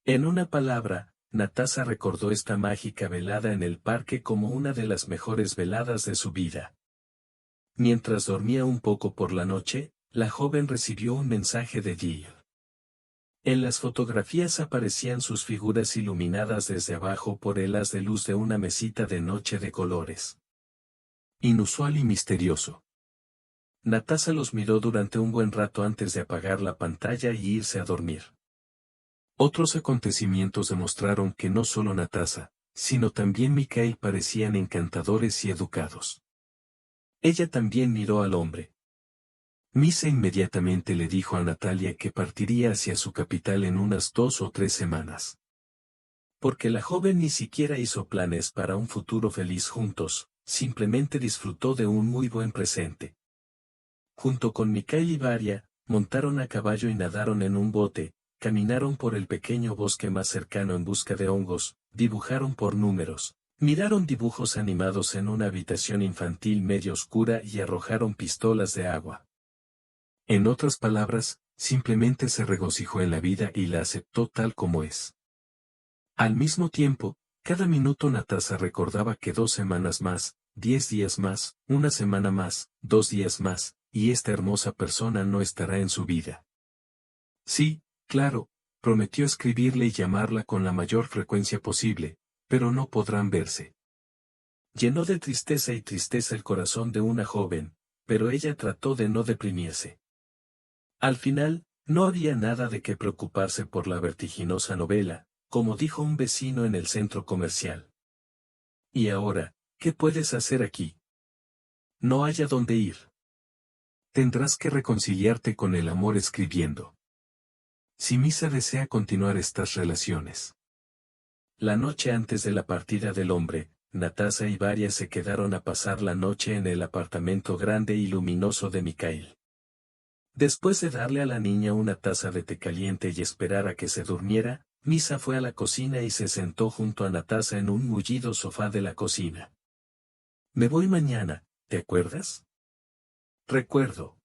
En una palabra, Natasha recordó esta mágica velada en el parque como una de las mejores veladas de su vida. Mientras dormía un poco por la noche, la joven recibió un mensaje de Jill. En las fotografías aparecían sus figuras iluminadas desde abajo por el haz de luz de una mesita de noche de colores. Inusual y misterioso. Natasha los miró durante un buen rato antes de apagar la pantalla y irse a dormir. Otros acontecimientos demostraron que no solo Natasha, sino también Mikhail parecían encantadores y educados. Ella también miró al hombre. Misa inmediatamente le dijo a Natalia que partiría hacia su capital en unas 2 o 3 semanas. Porque la joven ni siquiera hizo planes para un futuro feliz juntos, simplemente disfrutó de un muy buen presente. Junto con Mikhail y Varia, montaron a caballo y nadaron en un bote, caminaron por el pequeño bosque más cercano en busca de hongos, dibujaron por números, miraron dibujos animados en una habitación infantil medio oscura y arrojaron pistolas de agua. En otras palabras, simplemente se regocijó en la vida y la aceptó tal como es. Al mismo tiempo, cada minuto Natasha recordaba que 2 semanas más, 10 días más, 1 semana más, 2 días más, y esta hermosa persona no estará en su vida. Sí, claro, prometió escribirle y llamarla con la mayor frecuencia posible, pero no podrán verse. Llenó de tristeza y tristeza el corazón de una joven, pero ella trató de no deprimirse. Al final, No había nada de qué preocuparse por la vertiginosa novela, como dijo un vecino en el centro comercial. ¿Y ahora, qué puedes hacer aquí? No hay a dónde ir. Tendrás que reconciliarte con el amor escribiendo. Si Misa desea continuar estas relaciones. La noche antes de la partida del hombre, Natasa y Varia se quedaron a pasar la noche en el apartamento grande y luminoso de Mikhail. Después de darle a la niña una taza de té caliente y esperar a que se durmiera, Misa fue a la cocina y se sentó junto a Natasa en un mullido sofá de la cocina. Me voy mañana, ¿te acuerdas? Recuerdo.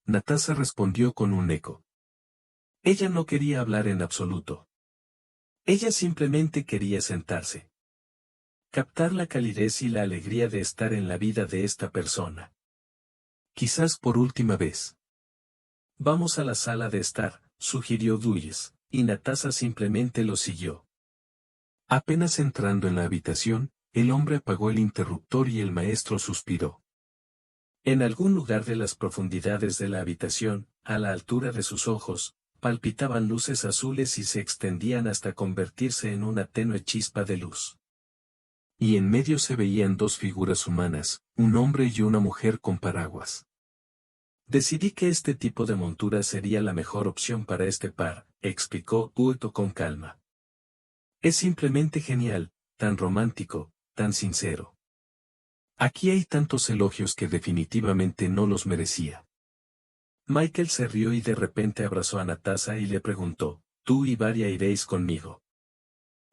Natasa respondió con un eco. Ella no quería hablar en absoluto. Ella simplemente quería sentarse. Captar la calidez y la alegría de estar en la vida de esta persona. Quizás por última vez. Vamos a la sala de estar, sugirió Dulles, y Natasa simplemente lo siguió. Apenas entrando en la habitación, el hombre apagó el interruptor y el maestro suspiró. En algún lugar de las profundidades de la habitación, a la altura de sus ojos, palpitaban luces azules y se extendían hasta convertirse en una tenue chispa de luz. Y en medio se veían dos figuras humanas, un hombre y una mujer con paraguas. Decidí que este tipo de montura sería la mejor opción para este par, explicó Guto con calma. Es simplemente genial, tan romántico, tan sincero. Aquí hay tantos elogios que definitivamente no los merecía. Michael se rió y de repente abrazó a Natasa y le preguntó, ¿tú y Varia iréis conmigo?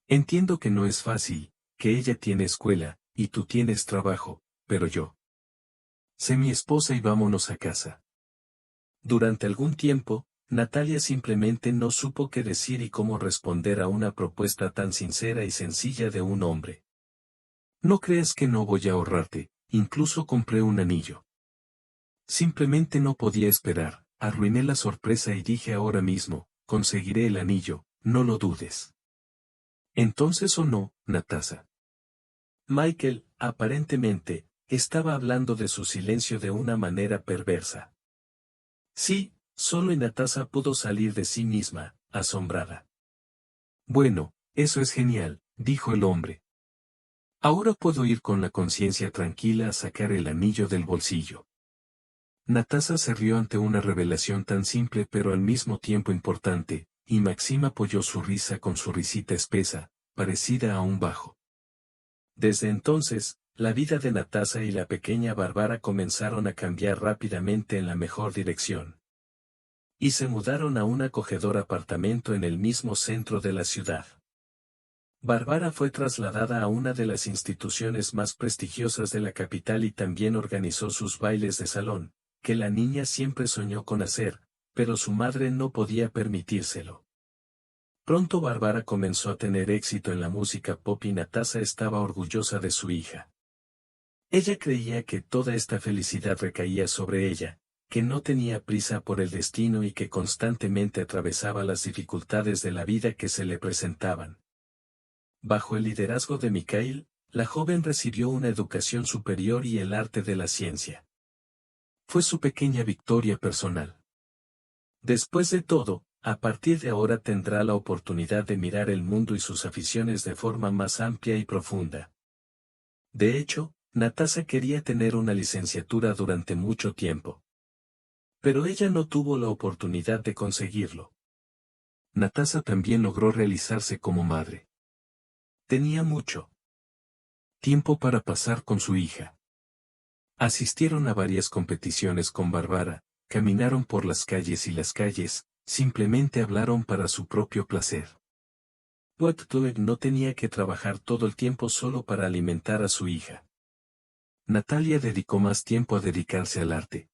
Entiendo que no es fácil, que ella tiene escuela, y tú tienes trabajo, pero yo. Sé mi esposa y vámonos a casa. Durante algún tiempo, Natalia simplemente no supo qué decir y cómo responder a una propuesta tan sincera y sencilla de un hombre. No creas que no voy a ahorrarte, incluso compré un anillo. Simplemente no podía esperar, arruiné la sorpresa y dije ahora mismo, conseguiré el anillo, no lo dudes. Entonces o no, Natasa. Michael, aparentemente, estaba hablando de su silencio de una manera perversa. Sí, solo Natasa pudo salir de sí misma, asombrada. Bueno, eso es genial, dijo el hombre. Ahora puedo ir con la conciencia tranquila a sacar el anillo del bolsillo. Natasa se rió ante una revelación tan simple pero al mismo tiempo importante, y Maxim apoyó su risa con su risita espesa, parecida a un bajo. Desde entonces, la vida de Natasa y la pequeña Bárbara comenzaron a cambiar rápidamente en la mejor dirección. Y se mudaron a un acogedor apartamento en el mismo centro de la ciudad. Bárbara fue trasladada a una de las instituciones más prestigiosas de la capital y también organizó sus bailes de salón, que la niña siempre soñó con hacer, pero su madre no podía permitírselo. Pronto Bárbara comenzó a tener éxito en la música pop y Natasa estaba orgullosa de su hija. Ella creía que toda esta felicidad recaía sobre ella, que no tenía prisa por el destino y que constantemente atravesaba las dificultades de la vida que se le presentaban. Bajo el liderazgo de Mikhail, la joven recibió una educación superior y el arte de la ciencia. Fue su pequeña victoria personal. Después de todo, a partir de ahora tendrá la oportunidad de mirar el mundo y sus aficiones de forma más amplia y profunda. De hecho, Natasa quería tener una licenciatura durante mucho tiempo. Pero ella no tuvo la oportunidad de conseguirlo. Natasa también logró realizarse como madre. Tenía mucho tiempo para pasar con su hija. Asistieron a varias competiciones con Bárbara, caminaron por las calles, simplemente hablaron para su propio placer. Poetloeg no tenía que trabajar todo el tiempo solo para alimentar a su hija. Natalia dedicó más tiempo a dedicarse al arte.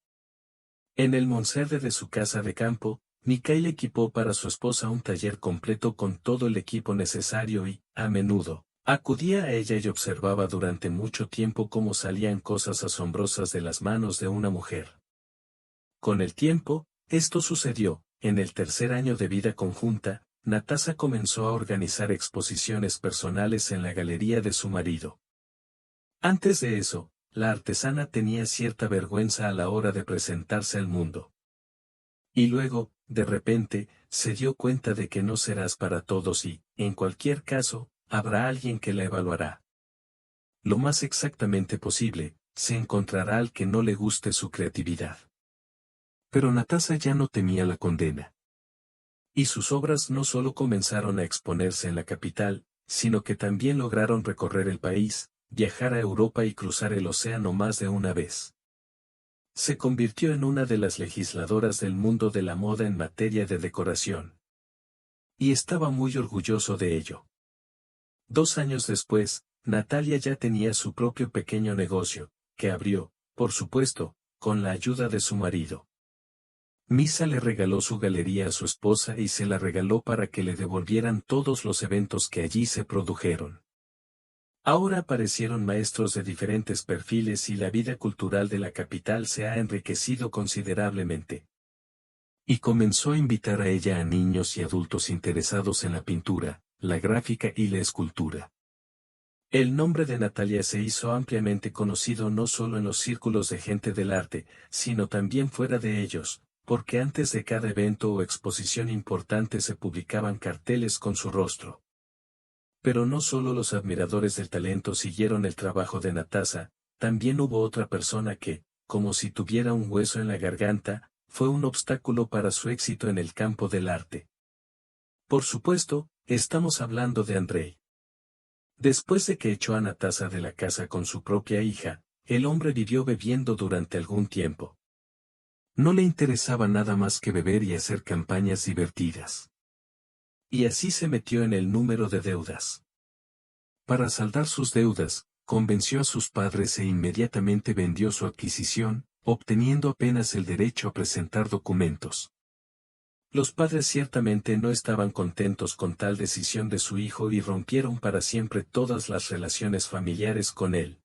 En el Montserde de su casa de campo, Mikhail equipó para su esposa un taller completo con todo el equipo necesario y, a menudo, acudía a ella y observaba durante mucho tiempo cómo salían cosas asombrosas de las manos de una mujer. Con el tiempo, esto sucedió, en el tercer año de vida conjunta, Natasa comenzó a organizar exposiciones personales en la galería de su marido. Antes de eso, la artesana tenía cierta vergüenza a la hora de presentarse al mundo. Y luego, de repente, se dio cuenta de que no serás para todos y, en cualquier caso, habrá alguien que la evaluará. Lo más exactamente posible, se encontrará al que no le guste su creatividad. Pero Natasa ya no temía la condena. Y sus obras no solo comenzaron a exponerse en la capital, sino que también lograron recorrer el país, viajar a Europa y cruzar el océano más de una vez. Se convirtió en una de las legisladoras del mundo de la moda en materia de decoración. Y estaba muy orgulloso de ello. 2 años después, Natalia ya tenía su propio pequeño negocio, que abrió, por supuesto, con la ayuda de su marido. Misa le regaló su galería a su esposa y se la regaló para que le devolvieran todos los eventos que allí se produjeron. Ahora aparecieron maestros de diferentes perfiles y la vida cultural de la capital se ha enriquecido considerablemente. Y comenzó a invitar a ella a niños y adultos interesados en la pintura, la gráfica y la escultura. El nombre de Natalia se hizo ampliamente conocido no solo en los círculos de gente del arte, sino también fuera de ellos, porque antes de cada evento o exposición importante se publicaban carteles con su rostro. Pero no solo los admiradores del talento siguieron el trabajo de Natasa, también hubo otra persona que, como si tuviera un hueso en la garganta, fue un obstáculo para su éxito en el campo del arte. Por supuesto, estamos hablando de Andrei. Después de que echó a Natasa de la casa con su propia hija, el hombre vivió bebiendo durante algún tiempo. No le interesaba nada más que beber y hacer campañas divertidas. Y así se metió en el número de deudas. Para saldar sus deudas, convenció a sus padres e inmediatamente vendió su adquisición, obteniendo apenas el derecho a presentar documentos. Los padres ciertamente no estaban contentos con tal decisión de su hijo y rompieron para siempre todas las relaciones familiares con él.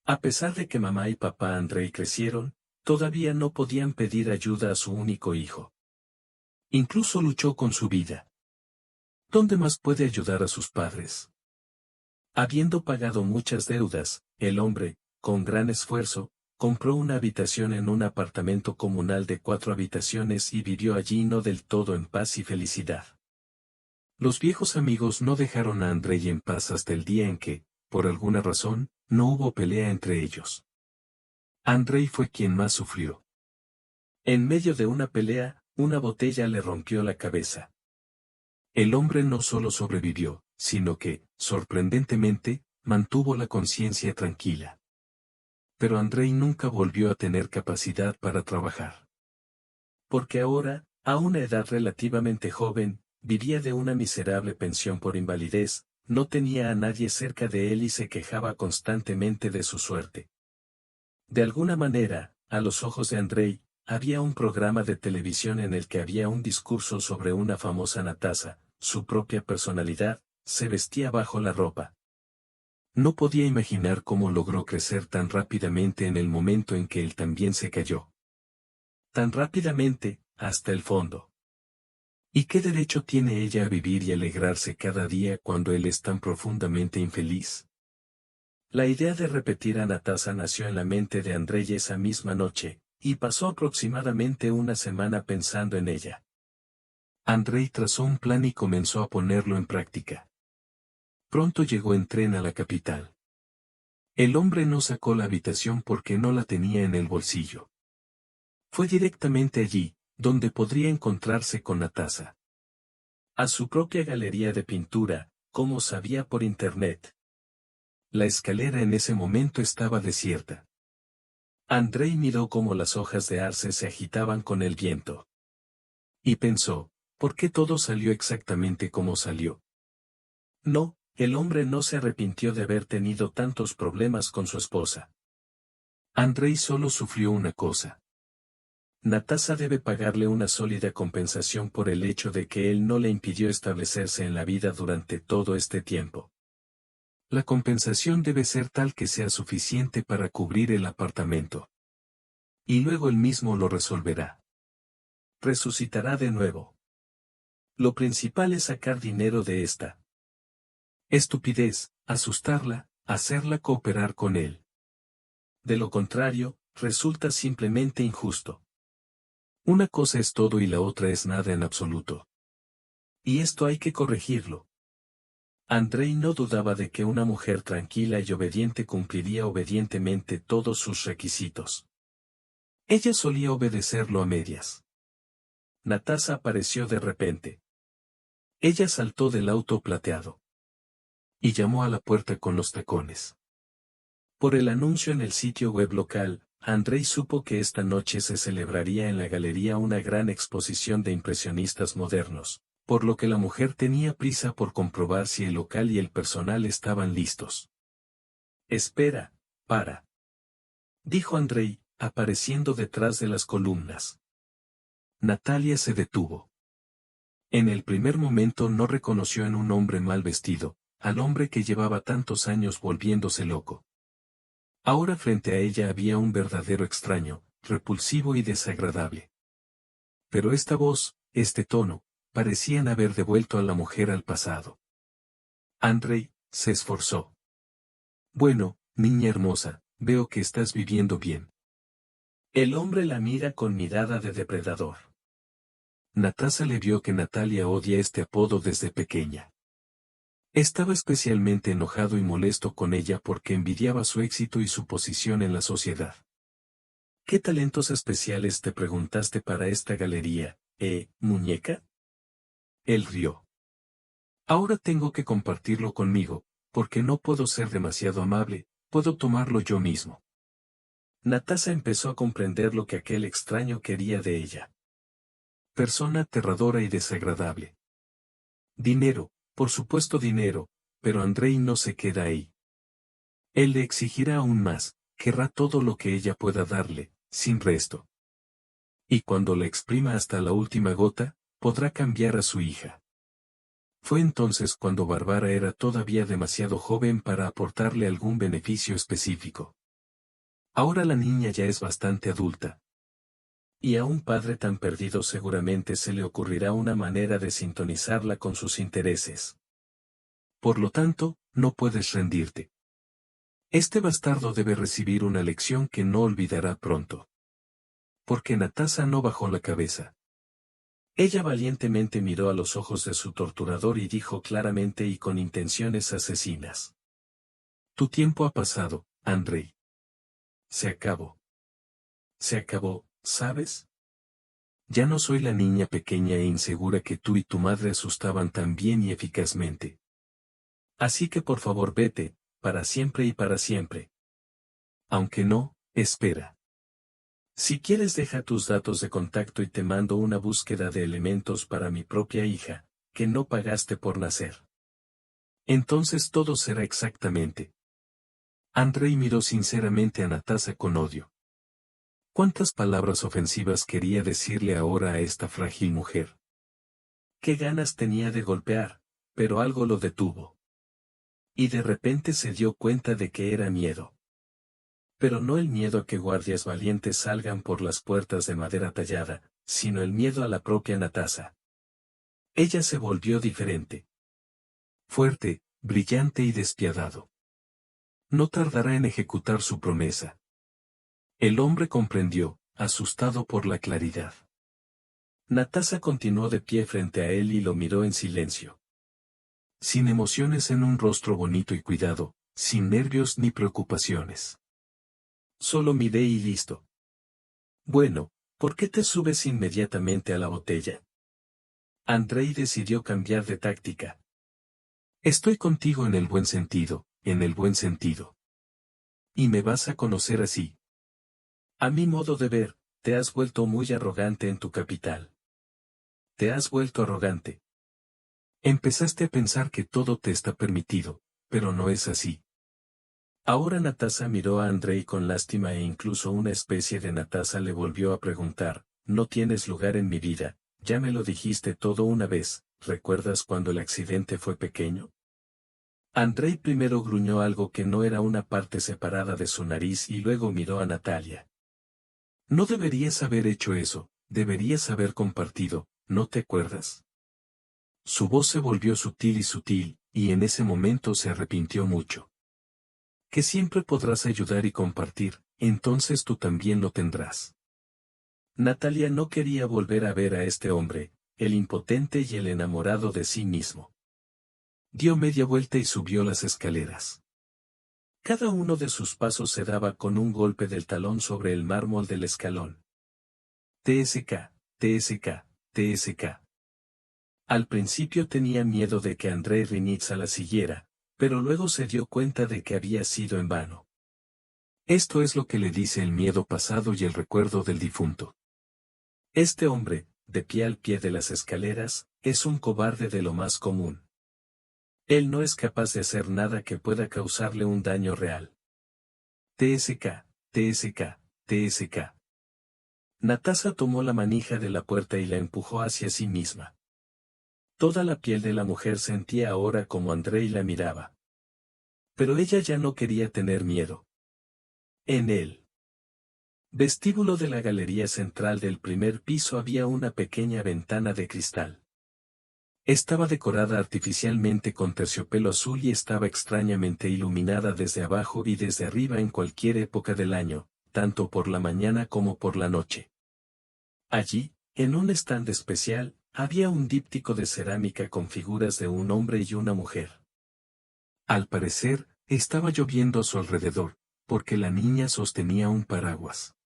A pesar de que mamá y papá Andrei crecieron, todavía no podían pedir ayuda a su único hijo. Incluso luchó con su vida. ¿Dónde más puede ayudar a sus padres? Habiendo pagado muchas deudas, el hombre, con gran esfuerzo, compró una habitación en un apartamento comunal de 4 habitaciones y vivió allí no del todo en paz y felicidad. Los viejos amigos no dejaron a Andrei en paz hasta el día en que, por alguna razón, no hubo pelea entre ellos. Andrei fue quien más sufrió. En medio de una pelea, una botella le rompió la cabeza. El hombre no solo sobrevivió, sino que, sorprendentemente, mantuvo la conciencia tranquila. Pero Andrei nunca volvió a tener capacidad para trabajar. Porque ahora, a una edad relativamente joven, vivía de una miserable pensión por invalidez, no tenía a nadie cerca de él y se quejaba constantemente de su suerte. De alguna manera, a los ojos de Andrei, había un programa de televisión en el que había un discurso sobre una famosa Natasa, su propia personalidad, se vestía bajo la ropa. No podía imaginar cómo logró crecer tan rápidamente en el momento en que él también se cayó. Tan rápidamente, hasta el fondo. ¿Y qué derecho tiene ella a vivir y alegrarse cada día cuando él es tan profundamente infeliz? La idea de repetir a Natasa nació en la mente de Andrei esa misma noche, y pasó aproximadamente una semana pensando en ella. Andrei trazó un plan y comenzó a ponerlo en práctica. Pronto llegó en tren a la capital. El hombre no sacó la habitación porque no la tenía en el bolsillo. Fue directamente allí, donde podría encontrarse con Natasa. A su propia galería de pintura, como sabía por internet. La escalera en ese momento estaba desierta. Andrei miró cómo las hojas de arce se agitaban con el viento. Y pensó, ¿por qué todo salió exactamente como salió? No, el hombre no se arrepintió de haber tenido tantos problemas con su esposa. Andrei solo sufrió una cosa. Natasa debe pagarle una sólida compensación por el hecho de que él no le impidió establecerse en la vida durante todo este tiempo. La compensación debe ser tal que sea suficiente para cubrir el apartamento. Y luego él mismo lo resolverá. Resucitará de nuevo. Lo principal es sacar dinero de esta estupidez, asustarla, hacerla cooperar con él. De lo contrario, resulta simplemente injusto. Una cosa es todo y la otra es nada en absoluto. Y esto hay que corregirlo. Andrei no dudaba de que una mujer tranquila y obediente cumpliría obedientemente todos sus requisitos. Ella solía obedecerlo a medias. Natasa apareció de repente. Ella saltó del auto plateado. Y llamó a la puerta con los tacones. Por el anuncio en el sitio web local, Andrei supo que esta noche se celebraría en la galería una gran exposición de impresionistas modernos, por lo que la mujer tenía prisa por comprobar si el local y el personal estaban listos. Espera, para. Dijo Andrei, apareciendo detrás de las columnas. Natalia se detuvo. En el primer momento no reconoció en un hombre mal vestido, al hombre que llevaba tantos años volviéndose loco. Ahora frente a ella había un verdadero extraño, repulsivo y desagradable. Pero esta voz, este tono, parecían haber devuelto a la mujer al pasado. Andrei se esforzó. Bueno, niña hermosa, veo que estás viviendo bien. El hombre la mira con mirada de depredador. Natasa le vio que Natalia odia este apodo desde pequeña. Estaba especialmente enojado y molesto con ella porque envidiaba su éxito y su posición en la sociedad. ¿Qué talentos especiales te preguntaste para esta galería, muñeca? Él rió. Ahora tengo que compartirlo conmigo, porque no puedo ser demasiado amable, puedo tomarlo yo mismo. Natasa empezó a comprender lo que aquel extraño quería de ella. Persona aterradora y desagradable. Dinero, por supuesto dinero, pero Andrei no se queda ahí. Él le exigirá aún más, querrá todo lo que ella pueda darle, sin resto. Y cuando la exprima hasta la última gota, podrá cambiar a su hija. Fue entonces cuando Bárbara era todavía demasiado joven para aportarle algún beneficio específico. Ahora la niña ya es bastante adulta. Y a un padre tan perdido seguramente se le ocurrirá una manera de sintonizarla con sus intereses. Por lo tanto, no puedes rendirte. Este bastardo debe recibir una lección que no olvidará pronto. Porque Natasa no bajó la cabeza. Ella valientemente miró a los ojos de su torturador y dijo claramente y con intenciones asesinas. Tu tiempo ha pasado, Andrei. Se acabó. Se acabó, ¿sabes? Ya no soy la niña pequeña e insegura que tú y tu madre asustaban tan bien y eficazmente. Así que por favor vete, para siempre y para siempre. Aunque no, espera. Si quieres deja tus datos de contacto y te mando una búsqueda de elementos para mi propia hija, que no pagaste por nacer. Entonces todo será exactamente. Andrei miró sinceramente a Natasa con odio. ¿Cuántas palabras ofensivas quería decirle ahora a esta frágil mujer? Qué ganas tenía de golpear, pero algo lo detuvo. Y de repente se dio cuenta de que era miedo. Pero no el miedo a que guardias valientes salgan por las puertas de madera tallada, sino el miedo a la propia Natasa. Ella se volvió diferente. Fuerte, brillante y despiadado. No tardará en ejecutar su promesa. El hombre comprendió, asustado por la claridad. Natasa continuó de pie frente a él y lo miró en silencio. Sin emociones en un rostro bonito y cuidado, sin nervios ni preocupaciones. Solo miré y listo. Bueno, ¿por qué te subes inmediatamente a la botella? Andrei decidió cambiar de táctica. Estoy contigo en el buen sentido, en el buen sentido. Y me vas a conocer así. A mi modo de ver, te has vuelto muy arrogante en tu capital. Te has vuelto arrogante. Empezaste a pensar que todo te está permitido, pero no es así. Ahora Natasa miró a Andrei con lástima e incluso una especie de Natasa le volvió a preguntar, no tienes lugar en mi vida, ya me lo dijiste todo una vez, ¿recuerdas cuando el accidente fue pequeño? Andrei primero gruñó algo que no era una parte separada de su nariz y luego miró a Natalia. No deberías haber hecho eso, deberías haber compartido, ¿no te acuerdas? Su voz se volvió sutil, y en ese momento se arrepintió mucho. Que siempre podrás ayudar y compartir, entonces tú también lo tendrás. Natalia no quería volver a ver a este hombre, el impotente y el enamorado de sí mismo. Dio media vuelta y subió las escaleras. Cada uno de sus pasos se daba con un golpe del talón sobre el mármol del escalón. TSK, TSK, TSK. Al principio tenía miedo de que Andrei Rinitza la siguiera, pero luego se dio cuenta de que había sido en vano. Esto es lo que le dice el miedo pasado y el recuerdo del difunto. Este hombre, de pie al pie de las escaleras, es un cobarde de lo más común. Él no es capaz de hacer nada que pueda causarle un daño real. TSK, TSK, TSK. Natasa tomó la manija de la puerta y la empujó hacia sí misma. Toda la piel de la mujer sentía ahora como Andrei la miraba. Pero ella ya no quería tener miedo. En el vestíbulo de la galería central del primer piso había una pequeña ventana de cristal. Estaba decorada artificialmente con terciopelo azul y estaba extrañamente iluminada desde abajo y desde arriba en cualquier época del año, tanto por la mañana como por la noche. Allí, en un stand especial, había un díptico de cerámica con figuras de un hombre y una mujer. Al parecer, estaba lloviendo a su alrededor, porque la niña sostenía un paraguas.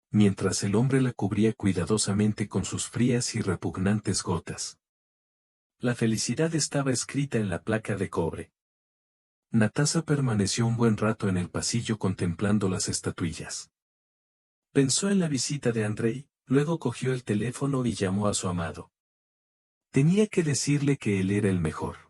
Mientras el hombre la cubría cuidadosamente con sus frías y repugnantes gotas. La felicidad estaba escrita en la placa de cobre. Natasa permaneció un buen rato en el pasillo contemplando las estatuillas. Pensó en la visita de Andrei, luego cogió el teléfono y llamó a su amado. Tenía que decirle que él era el mejor.